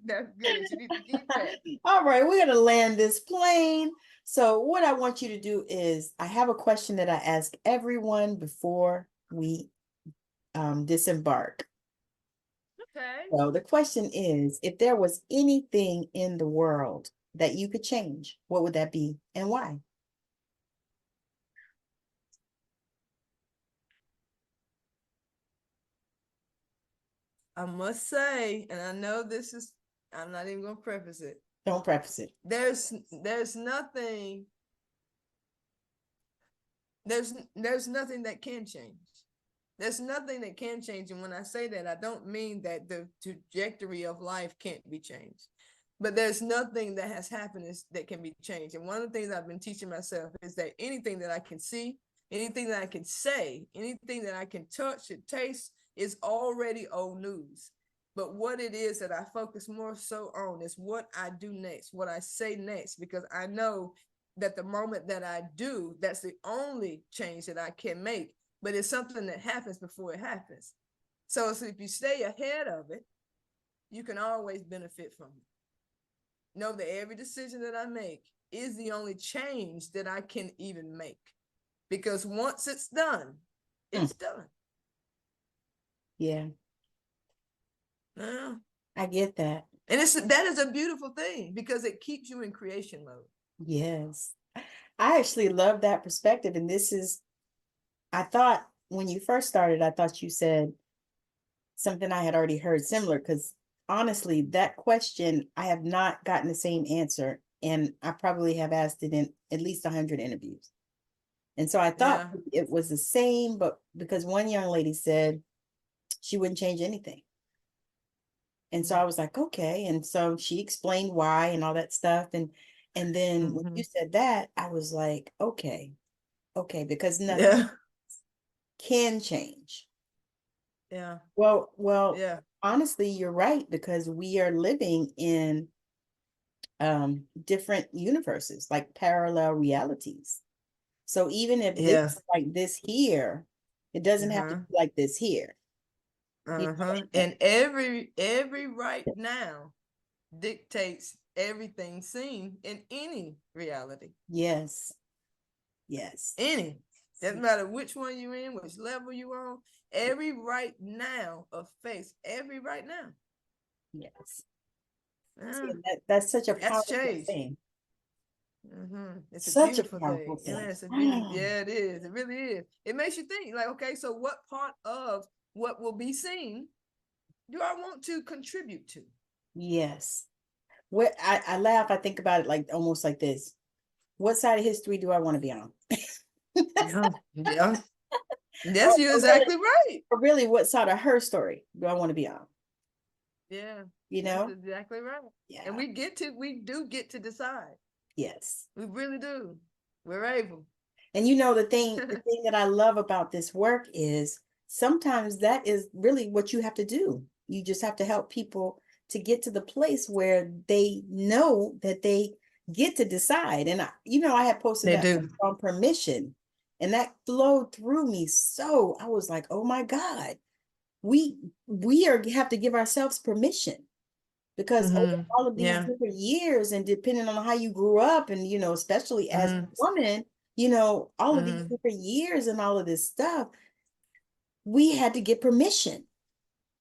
That's good. You need to keep that. All right, we're gonna land this plane. So what I want you to do is, I have a question that I ask everyone before we disembark. Okay. So the question is, if there was anything in the world that you could change, what would that be and why? I must say, and I know this is, I'm not even gonna preface it. Don't preface it. There's nothing, there's nothing that can change. There's nothing that can change. And when I say that, I don't mean that the trajectory of life can't be changed. But there's nothing that has happened that can be changed. And one of the things I've been teaching myself is that anything that I can see, anything that I can say, anything that I can touch and taste is already old news. But what it is that I focus more so on is what I do next, what I say next, because I know that the moment that I do, that's the only change that I can make. But it's something that happens before it happens. So if you stay ahead of it, you can always benefit from it. Know that every decision that I make is the only change that I can even make. Because once it's done, it's done. Yeah, Yeah. I get that. And that is a beautiful thing because it keeps you in creation mode. Yes. I actually love that perspective. And I thought when you first started, I thought you said something I had already heard similar, because honestly, that question, I have not gotten the same answer. And I probably have asked it in at least 100 interviews. And so I thought Yeah. it was the same, but because one young lady said she wouldn't change anything. And so I was like, okay. And so she explained why and all that stuff. And then when you said that, I was like, okay, because nothing Yeah. can change. Yeah. Well, Yeah. honestly, you're right, because we are living in different universes, like parallel realities. So even if this Yeah. is like this here, it doesn't have to be like this here. And every right now dictates everything seen in any reality. Yes. Yes. Any. Doesn't matter which one you're in, which level you on. Every right now affects every right now. Yes. See, Yeah. that's such a That's powerful change. thing. It's a Such a beautiful powerful thing. thing. It's a beautiful, yeah, it is. It really is. It makes you think, like, okay, so what part of what will be seen do I want to contribute to? Yes. What I laugh, I think about it like almost like this. What side of history do I want to be on? Yeah. Yeah. Or, Yes, you're or really, exactly right. or really, what side of her story do I want to be on? Yeah. You That's know? exactly right. And Yeah. we do get to decide. Yes. We really do. We're able. And the thing that I love about this work is sometimes that is really what you have to do. You just have to help people to get to the place where they know that they get to decide. And I had posted They that do. on permission, and that flowed through me. So I was like, oh my God, we have to give ourselves permission, because over all of these Yeah. different years, and depending on how you grew up, and especially as a woman, all of these different years and all of this stuff, we had to get permission.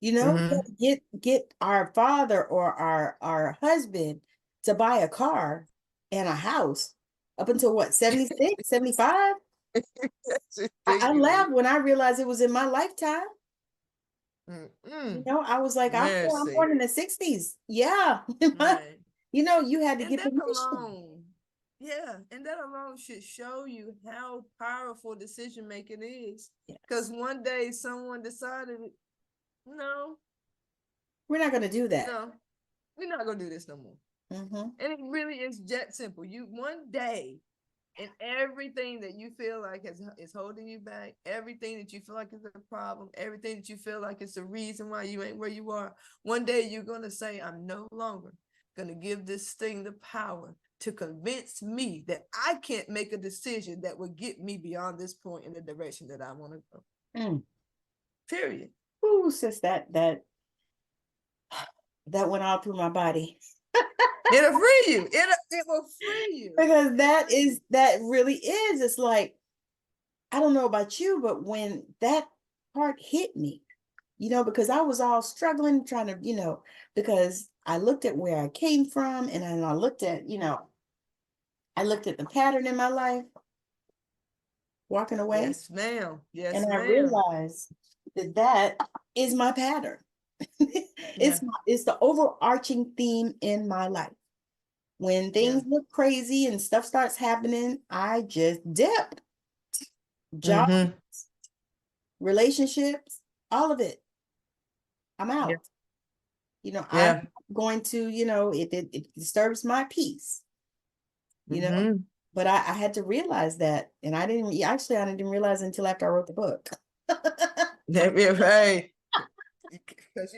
We had to get our father or our husband to buy a car and a house up until what, 76, 75. That's I ridiculous. laughed when I realized it was in my lifetime. Mm-mm. I was like, I'm Mercy. born in the 60s. Yeah. Right. You had to And get that permission. alone, Yeah, and that alone should show you how powerful decision making is. Yes. Because one day someone decided, no, We're not going to do that. no, we're not gonna do this no more. Mm-hmm. And it really is that simple. You one day, and everything that you feel like is holding you back, everything that you feel like is a problem, everything that you feel like is the reason why you ain't where you are, one day you're gonna say, I'm no longer gonna give this thing the power to convince me that I can't make a decision that will get me beyond this point in the direction that I want to go. Mm. Period. Ooh, sis, that went all through my body. It'll free you. It will free you. Because that really is. It's like, I don't know about you, but when that part hit me, because I was all struggling, trying to, because I looked at where I came from, and I looked at, I looked at the pattern in my life, walking away, Yes, ma'am. Yes, and I ma'am. realized that is my pattern. Yeah. It's the overarching theme in my life. When things look crazy and stuff starts happening, I just dip. Jobs, Mm-hmm. relationships, all of it. I'm Yeah. out. I'm Yeah. going to, it disturbs my peace, Mm-hmm. but I had to realize that. And I didn't realize it until after I wrote the book. Yeah, right. Because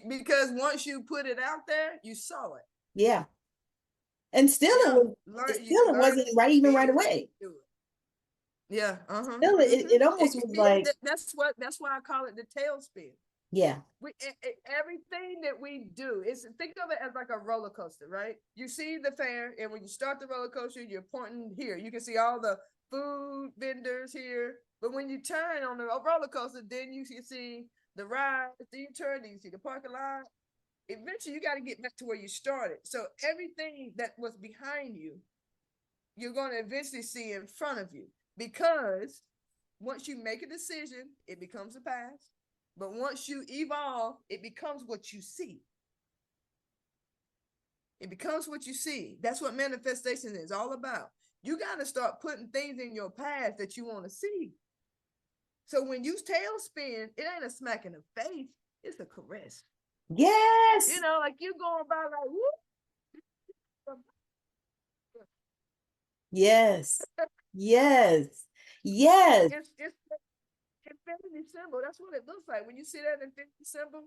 because once you put it out there, you saw it. Yeah. And still You it learn wasn't right, even right immediately away. to do it. Yeah. Uh-huh. Still, Mm-hmm. it almost was like, That's why I call it the tailspin. yeah, Everything that we do is, think of it as like a roller coaster, right? You see the fair, and when you start the roller coaster, you're pointing here. You can see all the food vendors here, but when you turn on the roller coaster, then you can see the ride. Then you turn, then you see the parking lot. Eventually, you got to get back to where you started. So everything that was behind you, you're going to eventually see in front of you, because once you make a decision, it becomes a past. But once you evolve, it becomes what you see. It becomes what you see. That's what manifestation is all about. You got to start putting things in your past that you want to see. So when you tailspin, it ain't a smack in the face, it's a caress. yes, Like you going by like, whoop. yes, yes, yes, It's infinity symbol. That's what it looks like when you see that infinity symbol.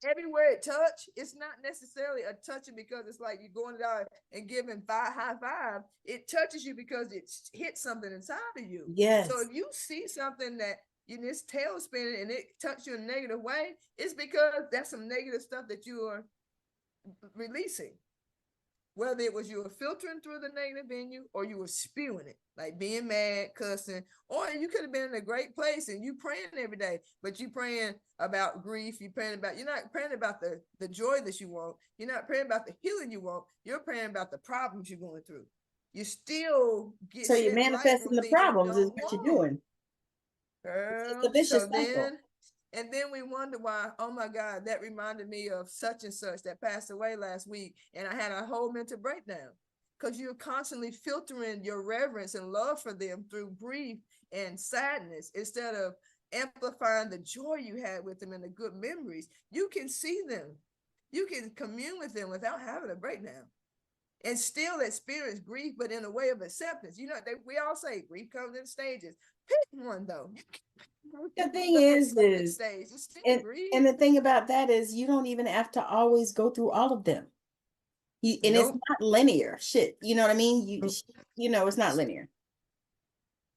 Everywhere it touch, it's not necessarily a touching because it's like you're going down and giving high five. It touches you because it hits something inside of you. yes, So if you see something that in this tail spinning and it touches you in a negative way, it's because that's some negative stuff that you are releasing. Whether it was you were filtering through the negative in you, or you were spewing it, like being mad, cussing, or you could have been in a great place and you praying every day, but you praying about grief, you're not praying about the joy that you want, you're not praying about the healing you want, you're praying about the problems you're going through. You still get so you're shed light on manifesting the things you problems is don't what you're want. doing. It's a Girl, vicious cycle. and then we wonder why, oh my God, that reminded me of such and such that passed away last week. And I had a whole mental breakdown, because you're constantly filtering your reverence and love for them through grief and sadness, instead of amplifying the joy you had with them and the good memories. You can see them, you can commune with them without having a breakdown, and still experience grief, but in a way of acceptance. We all say grief comes in stages. Pick one though. The thing is, Stage. It's still and grief. and the thing about that is, you don't even have to always go through all of them. And it's Nope. not linear. Shit, you know what I mean? It's not linear.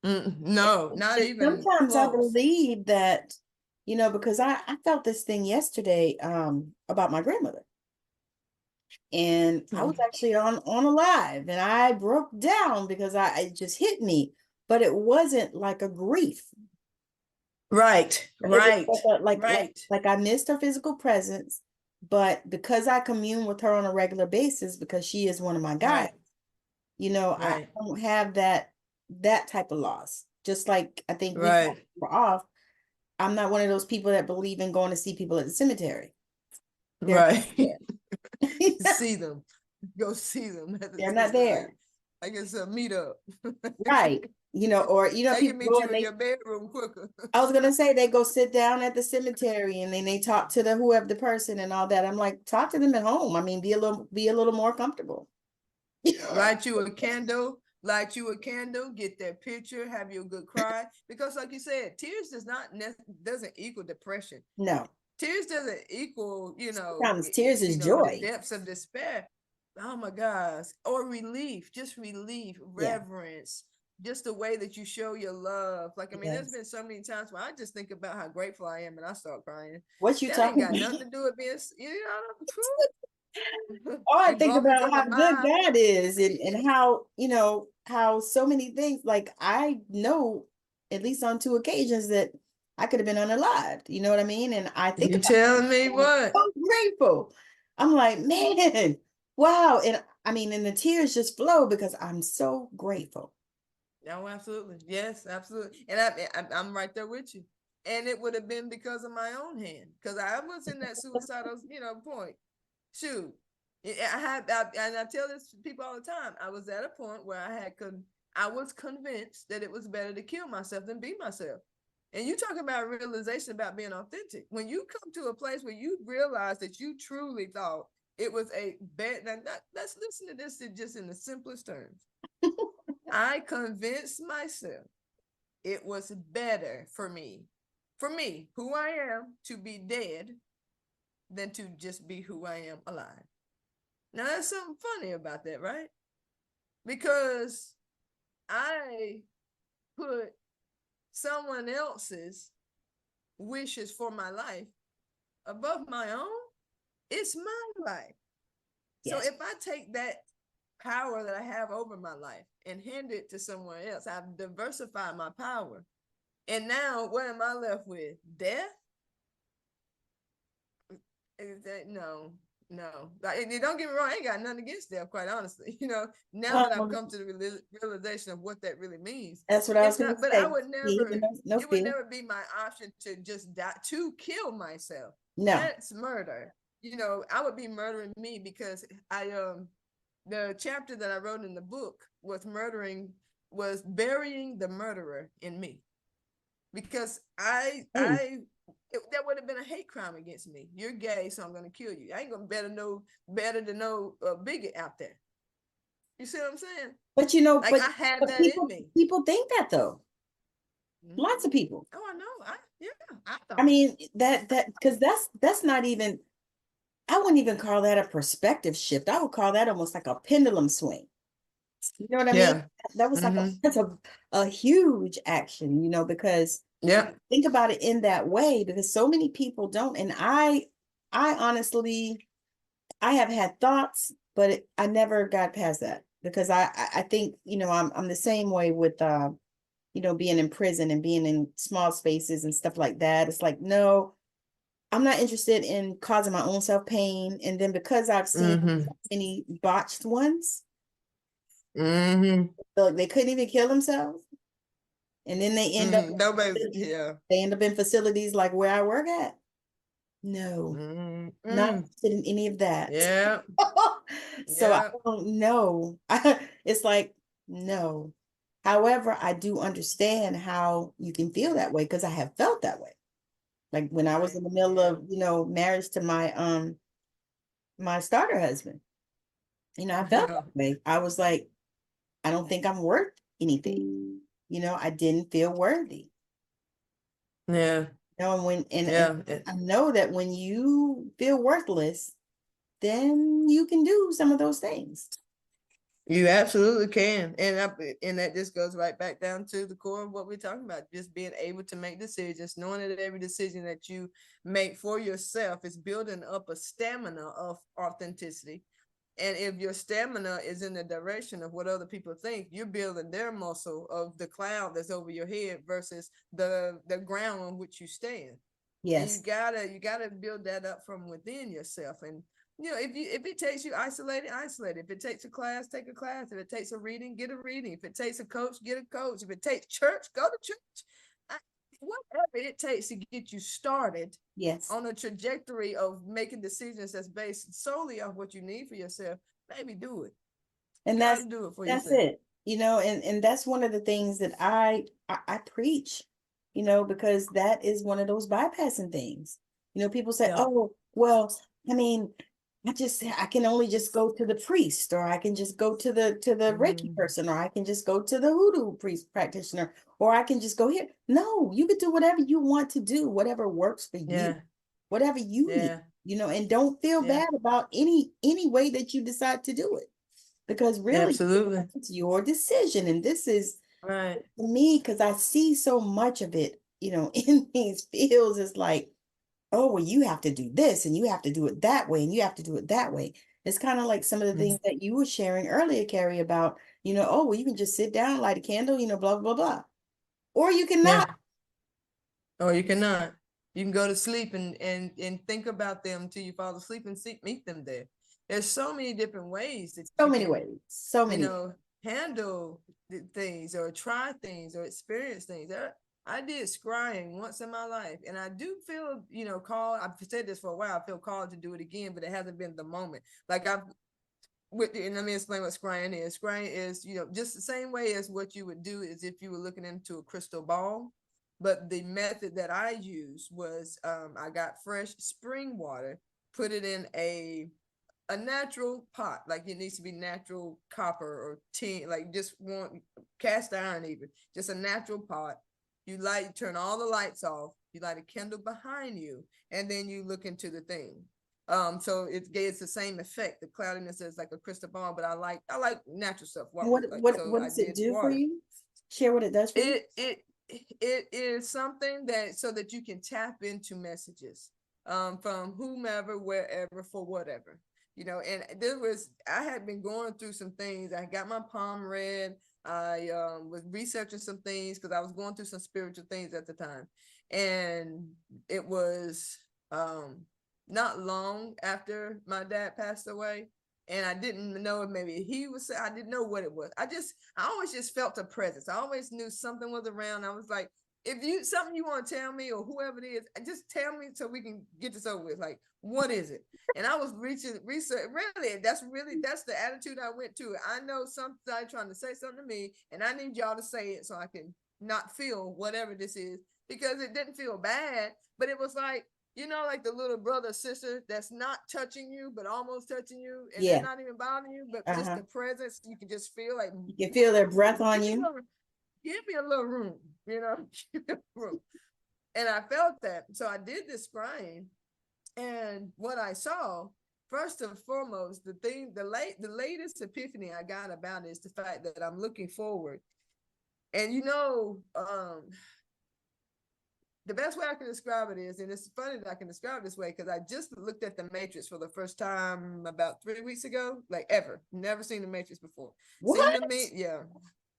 No, not And even sometimes I close. believe that, because I felt this thing yesterday about my grandmother. And I was actually on a live, and I broke down because it just hit me, but it wasn't like a grief. Right, It was right, right, like I missed her physical presence, but because I commune with her on a regular basis, because she is one of my guys, right, I right, don't have that type of loss. Just like I think we right, were off. I'm not one of those people that believe in going to see people at the cemetery. They're right. not there. See them. Go see them at the They're not cemetery. there. I guess a meetup. Right. Or They can people meet go you and in your bedroom quicker. I was gonna say they go sit down at the cemetery and then they talk to the whoever the person and all that. I'm like, talk to them at home. I mean, be a little more comfortable. Light you a candle, get that picture, have you a good cry. Because like you said, tears doesn't equal depression. No. Tears doesn't equal, Sometimes tears is the joy. depths of despair. Oh my gosh. Or relief, just relief, Yeah. reverence, just the way that you show your love. Like, I mean, there's Yes. been so many times where I just think about how grateful I am and I start crying. What you That ain't talking got nothing about? to do with being, Oh, I think evolving about from the how good mind. God is and how, how so many things, like I know at least on two occasions that I could have been unalived. You know what I mean? And I think You about telling me it, I'm what? so grateful. I'm like, man, wow. And I mean, and the tears just flow because I'm so grateful. No, absolutely. Yes, absolutely. And I'm right there with you. And it would have been because of my own hand, because I was in that suicidal, point. Shoot, and I tell this to people all the time. I was at a point where I was convinced that it was better to kill myself than be myself. And you talk about realization about being authentic. When you come to a place where you realize that you truly thought it was a bad. Now, let's listen to this just in the simplest terms. I convinced myself it was better for me, who I am, to be dead than to just be who I am alive. Now, there's something funny about that, right? Because I put someone else's wishes for my life above my own. It's my life. So Yes. if I take that power that I have over my life and hand it to someone else, I've diversified my power. And now what am I left with? Death? No. Like, don't get me wrong, I ain't got nothing against death, quite honestly. Now that I've Um, come to the realization of what that really means, that's what I was it's gonna not, but I say. would Even never, no it would fear. never be my option to just die, to kill myself. No. That's murder. I would be murdering me because the chapter that I wrote in the book was burying the murderer in me, because Mm. that would have been a hate crime against me. You're gay, so I'm going to kill you. I ain't gonna better to know a bigot out there. You see what I'm saying? But Like, I have but that in me. people think that though. Mm-hmm. Lots of people. Oh, I know. I I thought. mean that because that's not even, I wouldn't even call that a perspective shift. I would call that almost like a pendulum swing. You know what I mean? Yeah. That was like Mm-hmm. that's a huge action, because Yeah. think about it in that way because so many people don't. And I honestly, I have had thoughts, but I never got past that because I think, I'm the same way with being in prison and being in small spaces and stuff like that. It's like, no, I'm not interested in causing my own self pain. And then because I've seen Mm-hmm. so many botched ones, Mm-hmm. so they couldn't even kill themselves. And then Mm-hmm. Nobody. Yeah. they end up in facilities like where I work at. No, not Mm-hmm. interested in any of that. Yeah. So I Yeah. don't know. It's like, no. However, I do understand how you can feel that way because I have felt that way. Like when I was Right. in the middle Yeah. of, marriage to my starter husband. I felt Yeah. that way. I was like, I don't think I'm worth anything. I didn't feel worthy. Yeah. And when and Yeah. I know that when you feel worthless, then you can do some of those things. You absolutely can. And that just goes right back down to the core of what we're talking about. Just being able to make decisions, knowing that every decision that you make for yourself is building up a stamina of authenticity. And if your stamina is in the direction of what other people think, you're building their muscle of the cloud that's over your head versus the ground on which you stand. And you Yes. gotta build that up from within yourself. And if it takes you isolate it. If it takes a class, take a class. If it takes a reading, get a reading. If it takes a coach, get a coach. If it takes church, go to church. Whatever it takes to get you started Yes. on a trajectory of making decisions that's based solely on what you need for yourself, maybe do it. And Got to do it for that's yourself. it, and that's one of the things that I preach, because that is one of those bypassing things. People say, Yeah. oh, well, I mean, I can only just go to the priest, or I can just go to the Reiki Mm, person, or I can just go to the hoodoo priest practitioner, or I can just go here. No, you can do whatever you want to do, whatever works for you, yeah. whatever you need, Yeah. and don't feel Yeah. bad about any way that you decide to do it, because really Absolutely. it's your decision. And this is Right. for me, because I see so much of it, in these fields. It's like, oh, well, you have to do this and you have to do it that way and you have to do it that way. It's kind of like some of the Mm, things that you were sharing earlier, Carrie, about, oh, well, you can just sit down, light a candle, blah, blah, blah. Or you cannot. yeah. Or you cannot. You can go to sleep and think about them until you fall asleep and meet them there. There's so many different ways that So you many can, ways. So you many ways. know, handle things or try things or experience things. I did scrying once in my life, and I do feel, called. I've said this for a while. I feel called to do it again, but it hasn't been the moment. Like and let me explain what scrying is. Scrying is, just the same way as what you would do is if you were looking into a crystal ball. But the method that I used was I got fresh spring water, put it in a natural pot, like it needs to be natural copper or tin, like just one cast iron, even just a natural pot. Turn all the lights off, you light a candle behind you, and then you look into the thing. So it gives the same effect. The cloudiness is like a crystal ball, but I like natural stuff. And what Like, what so what I does it did do for water. you? Share what it does for you. It is something that so that you can tap into messages from whomever, wherever, for whatever, and I had been going through some things. I got my palm read. I was researching some things because I was going through some spiritual things at the time, and it was not long after my dad passed away, and I didn't know if maybe I didn't know what it was. I always just felt a presence. I always knew something was around. I was like, if you something you want to tell me or whoever it is, just tell me so we can get this over with. Like, what is it? And I was research. That's the attitude I went to. I know somebody trying to say something to me, and I need y'all to say it so I can not feel whatever this is, because it didn't feel bad, but it was like, like the little brother or sister that's not touching you, but almost touching you, and they're Yeah. not even bothering you, but just Uh-huh. the presence, you can just feel like, You can feel their breath give on me a you. little, give me a little room, give me a room. And I felt that. So I did this scrying, and what I saw, first and foremost, the latest epiphany I got about it is the fact that I'm looking forward. And the best way I can describe it is, and it's funny that I can describe it this way because I just looked at the Matrix for the first time about 3 weeks ago, like ever. Never seen the Matrix before. What? Yeah.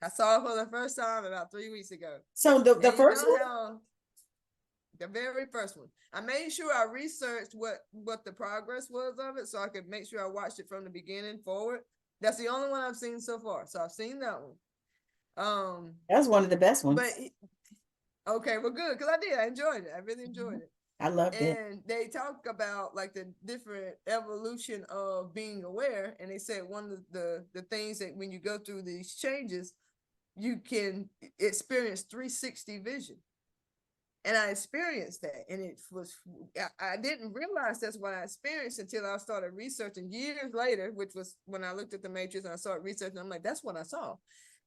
I saw it for the first time about 3 weeks ago. So the And you first know one? how the very first one, I made sure I researched what the progress was of it so I could make sure I watched it from the beginning forward. That's the only one I've seen so far. So I've seen that one. That was one of the best But ones. okay, well, good, because I did. I enjoyed it. I really enjoyed it. I loved it. And they talk about like the different evolution of being aware, and they said one of the things that when you go through these changes, you can experience 360 vision. And I experienced that, and I didn't realize that's what I experienced until I started researching years later, which was when I looked at the Matrix and I started researching. I'm like, that's what I saw,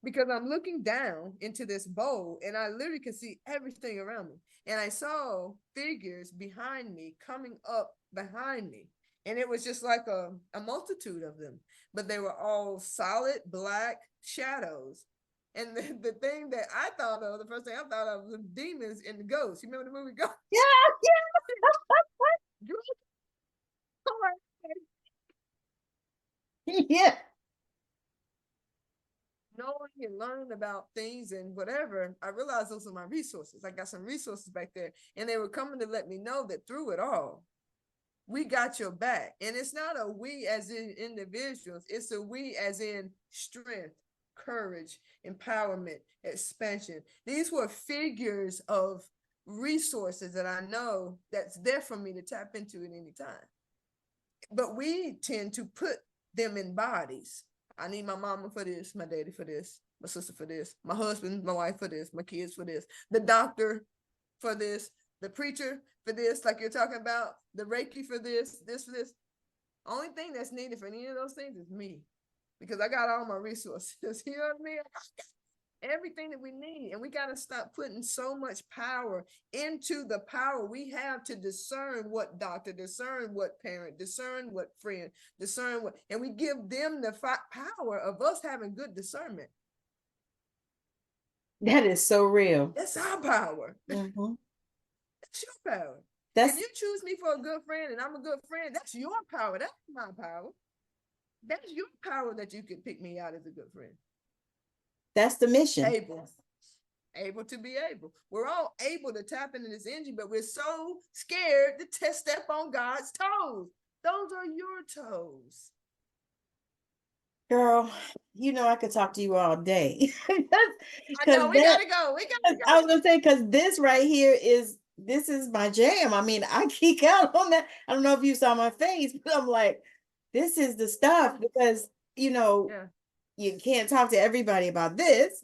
because I'm looking down into this bowl and I literally could see everything around me, and I saw figures behind me coming up behind me, and it was just like a multitude of them, but they were all solid black shadows. And the thing that I thought of, the first thing I thought of was demons and the ghosts. You remember the movie Ghost? Yeah, yeah. Yeah. Knowing and learning about things and whatever, I realized those are my resources. I got some resources back there, and they were coming to let me know that through it all, we got your back. And it's not a we as in individuals, it's a we as in strength, courage, empowerment, expansion. These were figures of resources that I know that's there for me to tap into at any time. But we tend to put them in bodies. I need my mama for this, my daddy for this, my sister for this, my husband, my wife for this, my kids for this, the doctor for this, the preacher for this, like you're talking about, the Reiki for this for this. Only thing that's needed for any of those things is me, because I got all my resources. You know what I mean? Everything that we need, and we got to stop putting so much power into the power we have to discern what doctor, discern what parent, discern what friend, discern what, and we give them the power of us having good discernment. That is so real. That's our power. Mm-hmm. That's your power. That's If you choose me for a good friend and I'm a good friend, that's your power. That's my power. That's your power that you can pick me out as a good friend. That's the mission. Able to be able. We're all able to tap into this energy, but we're so scared to step on God's toes. Those are your toes. Girl, you know I could talk to you all day. I know, we gotta go. We gotta I was go. gonna say, because this right here is my jam. I mean, I geek out on that. I don't know if you saw my face, but I'm like, this is the stuff, because Yeah. you can't talk to everybody about this.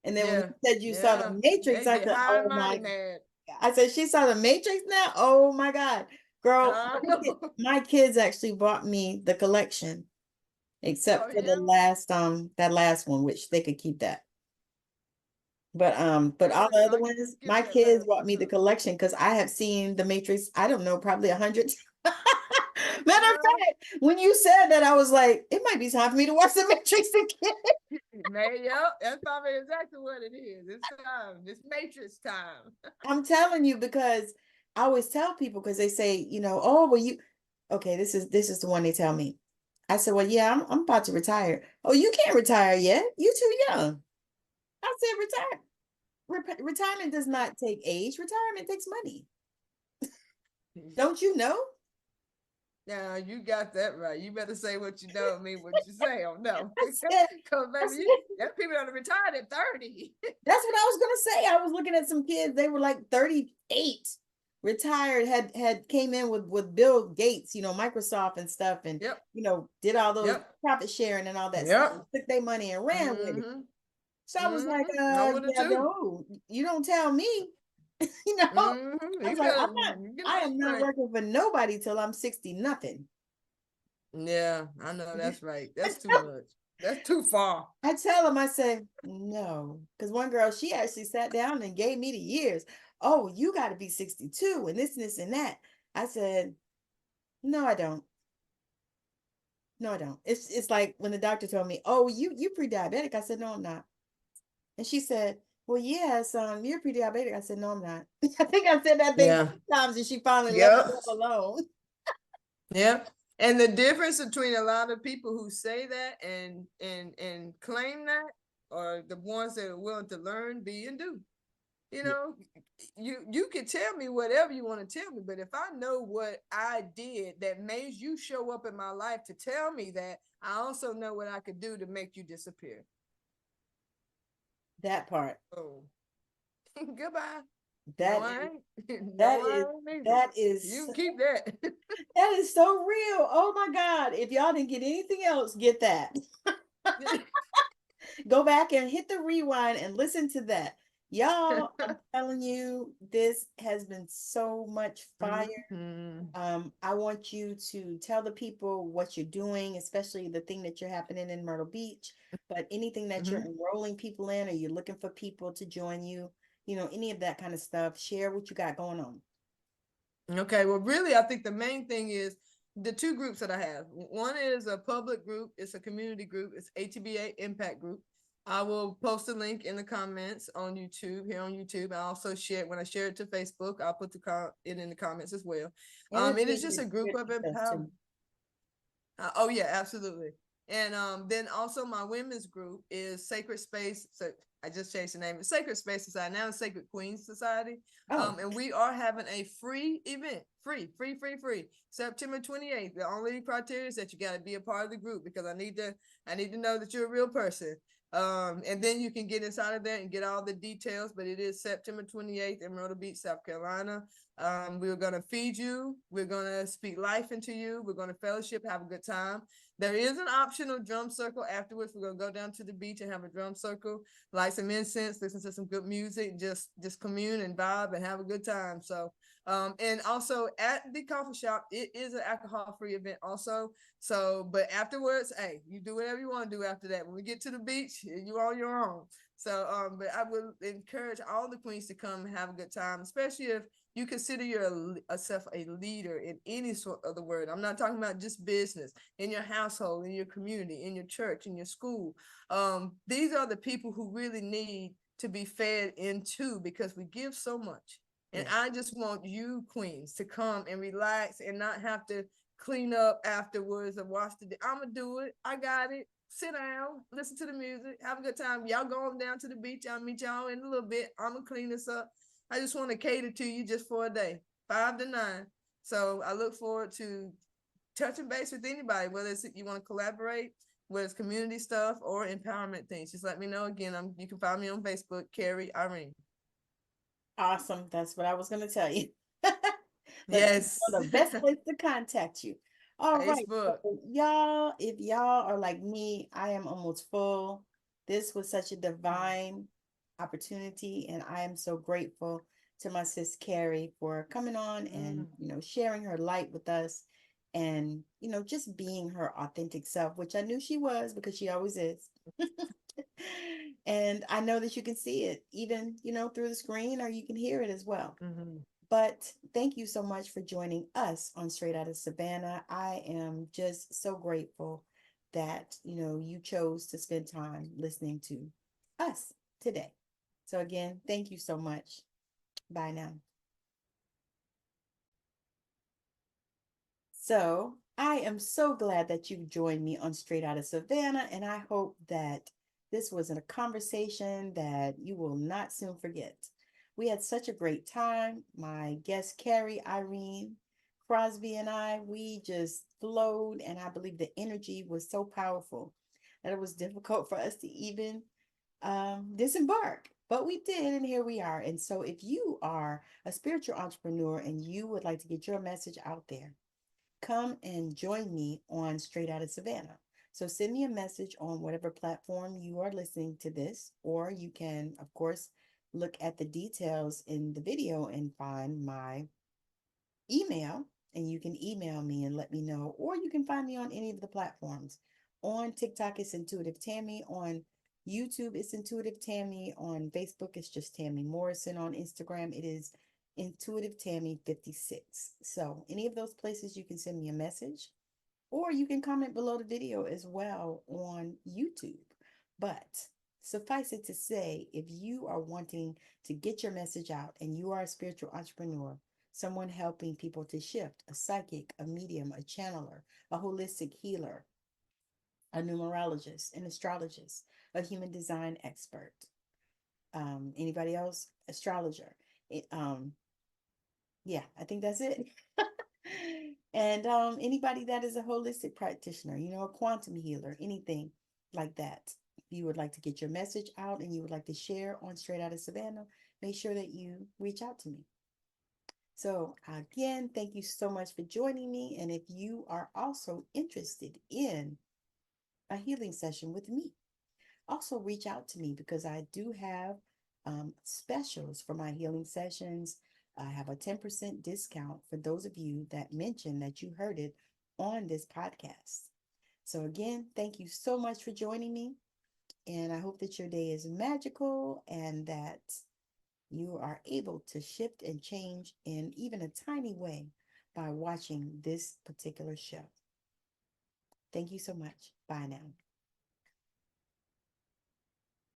And then when Yeah. you said you saw the Yeah. Matrix, They I get said, high oh and mighty my, mad. I said, she saw the Matrix now? Oh my God. Girl, No. my kids actually bought me the collection, Oh except for the yeah. last that last one, which they could keep that. But all Yeah, the other I can ones, skip my that kids last bought one. me the collection because I have seen the Matrix, I don't know, probably 100. Matter of fact, when you said that, I was like, it might be time for me to watch the Matrix again. Man, yep, that's probably exactly what it is. It's time. It's Matrix time. I'm telling you, because I always tell people, because they say, oh, well, okay, this is the one they tell me. I said, well, yeah, I'm about to retire. Oh, you can't retire yet. You too young. I said, retire. Retirement does not take age. Retirement takes money. Don't you know? Now you got that right. You better say what you know, mean what you say. Oh no, I said, because I baby, said, that people that are retired at 30. that's what I was gonna say. I was looking at some kids, they were like 38, retired, had came in with Bill Gates, Microsoft and stuff, and Yep, did all those yep, profit sharing and all that stuff, yep. took their money and ran with it. Mm-hmm. So I was like, Mm-hmm. No with it yeah, too. no, you don't tell me. Mm-hmm. I You was like, better get I that am not straight. working for nobody till I'm 60 nothing. Yeah, I know that's right. That's too much. That's too far. I tell them, I say, no. Because one girl, she actually sat down and gave me the years. Oh, you got to be 62 and this and that. I said, no, I don't. No, I don't. It's like when the doctor told me, oh, you pre-diabetic. I said, no, I'm not. And she said, well, yes, you're pre-diabetic. I said, no, I'm not. I think I said that thing Yeah. times and she finally left Yep. me alone. Yeah. And the difference between a lot of people who say that and claim that are the ones that are willing to learn, be, and do. You Yeah, know, you can tell me whatever you want to tell me, but if I know what I did that made you show up in my life to tell me that, I also know what I could do to make you disappear. that part. Oh, goodbye. No, That I is ain't. No, that I is ain't either. that is You can keep that. that is so real. Oh my God. If y'all didn't get anything else, get that. Go back and hit the rewind and listen to that. Y'all, I'm telling you, this has been so much fire. Mhm. I want you to tell the people what you're doing, especially the thing that you're happening in Myrtle Beach, but anything that you're Mhm. enrolling people in, or you're looking for people to join you, any of that kind of stuff, share what you got going on. Okay, well, really, I think the main thing is the two groups that I have. One is a public group, it's a community group, it's ATBA Impact Group. I will post a link in the comments on YouTube, here on YouTube. I also share it when I share it to Facebook. I'll put it in the comments as well. And it's It is easy just to a group of share stuff empowerment. too. Oh yeah, absolutely. And then also my women's group is Sacred Space. So I just changed the name. It's Sacred Space Society. Now it's Sacred Queens Society. Oh, And we are having a free event. Free. September 28th. The only criteria is that you got to be a part of the group, because I need to know that you're a real person. And then you can get inside of that and get all the details. But it is September 28th in Myrtle Beach, South Carolina. We're gonna feed you. We're gonna speak life into you. We're gonna fellowship, have a good time. There is an optional drum circle afterwards. We're gonna go down to the beach and have a drum circle, light some incense, listen to some good music, just commune and vibe and have a good time. So, and also at the coffee shop, it is an alcohol-free event also. So, but afterwards, hey, you do whatever you want to do after that. When we get to the beach, you on your own. So, but I would encourage all the queens to come and have a good time, especially if you consider yourself a leader in any sort of the word. I'm not talking about just business, in your household, in your community, in your church, in your school. These are the people who really need to be fed into because we give so much. And Yeah. I just want you queens to come and relax and not have to clean up afterwards or wash the. I'm gonna do it. I got it. Sit down, listen to the music, have a good time. Y'all go on down to the beach. I'll meet y'all in a little bit. I'm gonna clean this up. I just want to cater to you just for a day, 5 to 9. So I look forward to touching base with anybody, whether it's you want to collaborate, whether it's community stuff or empowerment things. Just let me know. Again, you can find me on Facebook, Carrie Irene. Awesome. That's what I was going to tell you. Yes. The best place to contact you. All right. Facebook. So y'all, if y'all are like me, I am almost full. This was such a divine opportunity, and I am so grateful to my sis Carrie for coming on and sharing her light with us, and just being her authentic self, which I knew she was because she always is. And I know that you can see it even through the screen, or you can hear it as well. Mm-hmm. But thank you so much for joining us on Straight Out of Savannah. I am just so grateful that you chose to spend time listening to us today. So again, thank you so much. Bye now. So I am so glad that you joined me on Straight Out of Savannah, and I hope that this was a conversation that you will not soon forget. We had such a great time. My guest, Carrie Irene Crosby, and I, we just flowed, and I believe the energy was so powerful that it was difficult for us to even disembark. But we did, and here we are. And so, if you are a spiritual entrepreneur and you would like to get your message out there, come and join me on Straight Out of Savannah. So send me a message on whatever platform you are listening to this, or you can, of course, look at the details in the video and find my email, and you can email me and let me know, or you can find me on any of the platforms. On TikTok, it's Intuitive Tammi. On YouTube, it's Intuitive Tammi. On Facebook, it's just Tammi Morrison. On Instagram, it is Intuitive Tammi 56. So, any of those places, you can send me a message, or you can comment below the video as well on YouTube. But suffice it to say, if you are wanting to get your message out and you are a spiritual entrepreneur, someone helping people to shift, a psychic, a medium, a channeler, a holistic healer, a numerologist, an astrologist, a human design expert, anybody else? Astrologer. It, yeah, I think that's it. And anybody that is a holistic practitioner, a quantum healer, anything like that. If you would like to get your message out and you would like to share on Straight Out of Savannah, make sure that you reach out to me. So again, thank you so much for joining me. And if you are also interested in a healing session with me, also reach out to me because I do have specials for my healing sessions. I have a 10% discount for those of you that mentioned that you heard it on this podcast. So again, thank you so much for joining me. And I hope that your day is magical and that you are able to shift and change in even a tiny way by watching this particular show. Thank you so much. Bye now.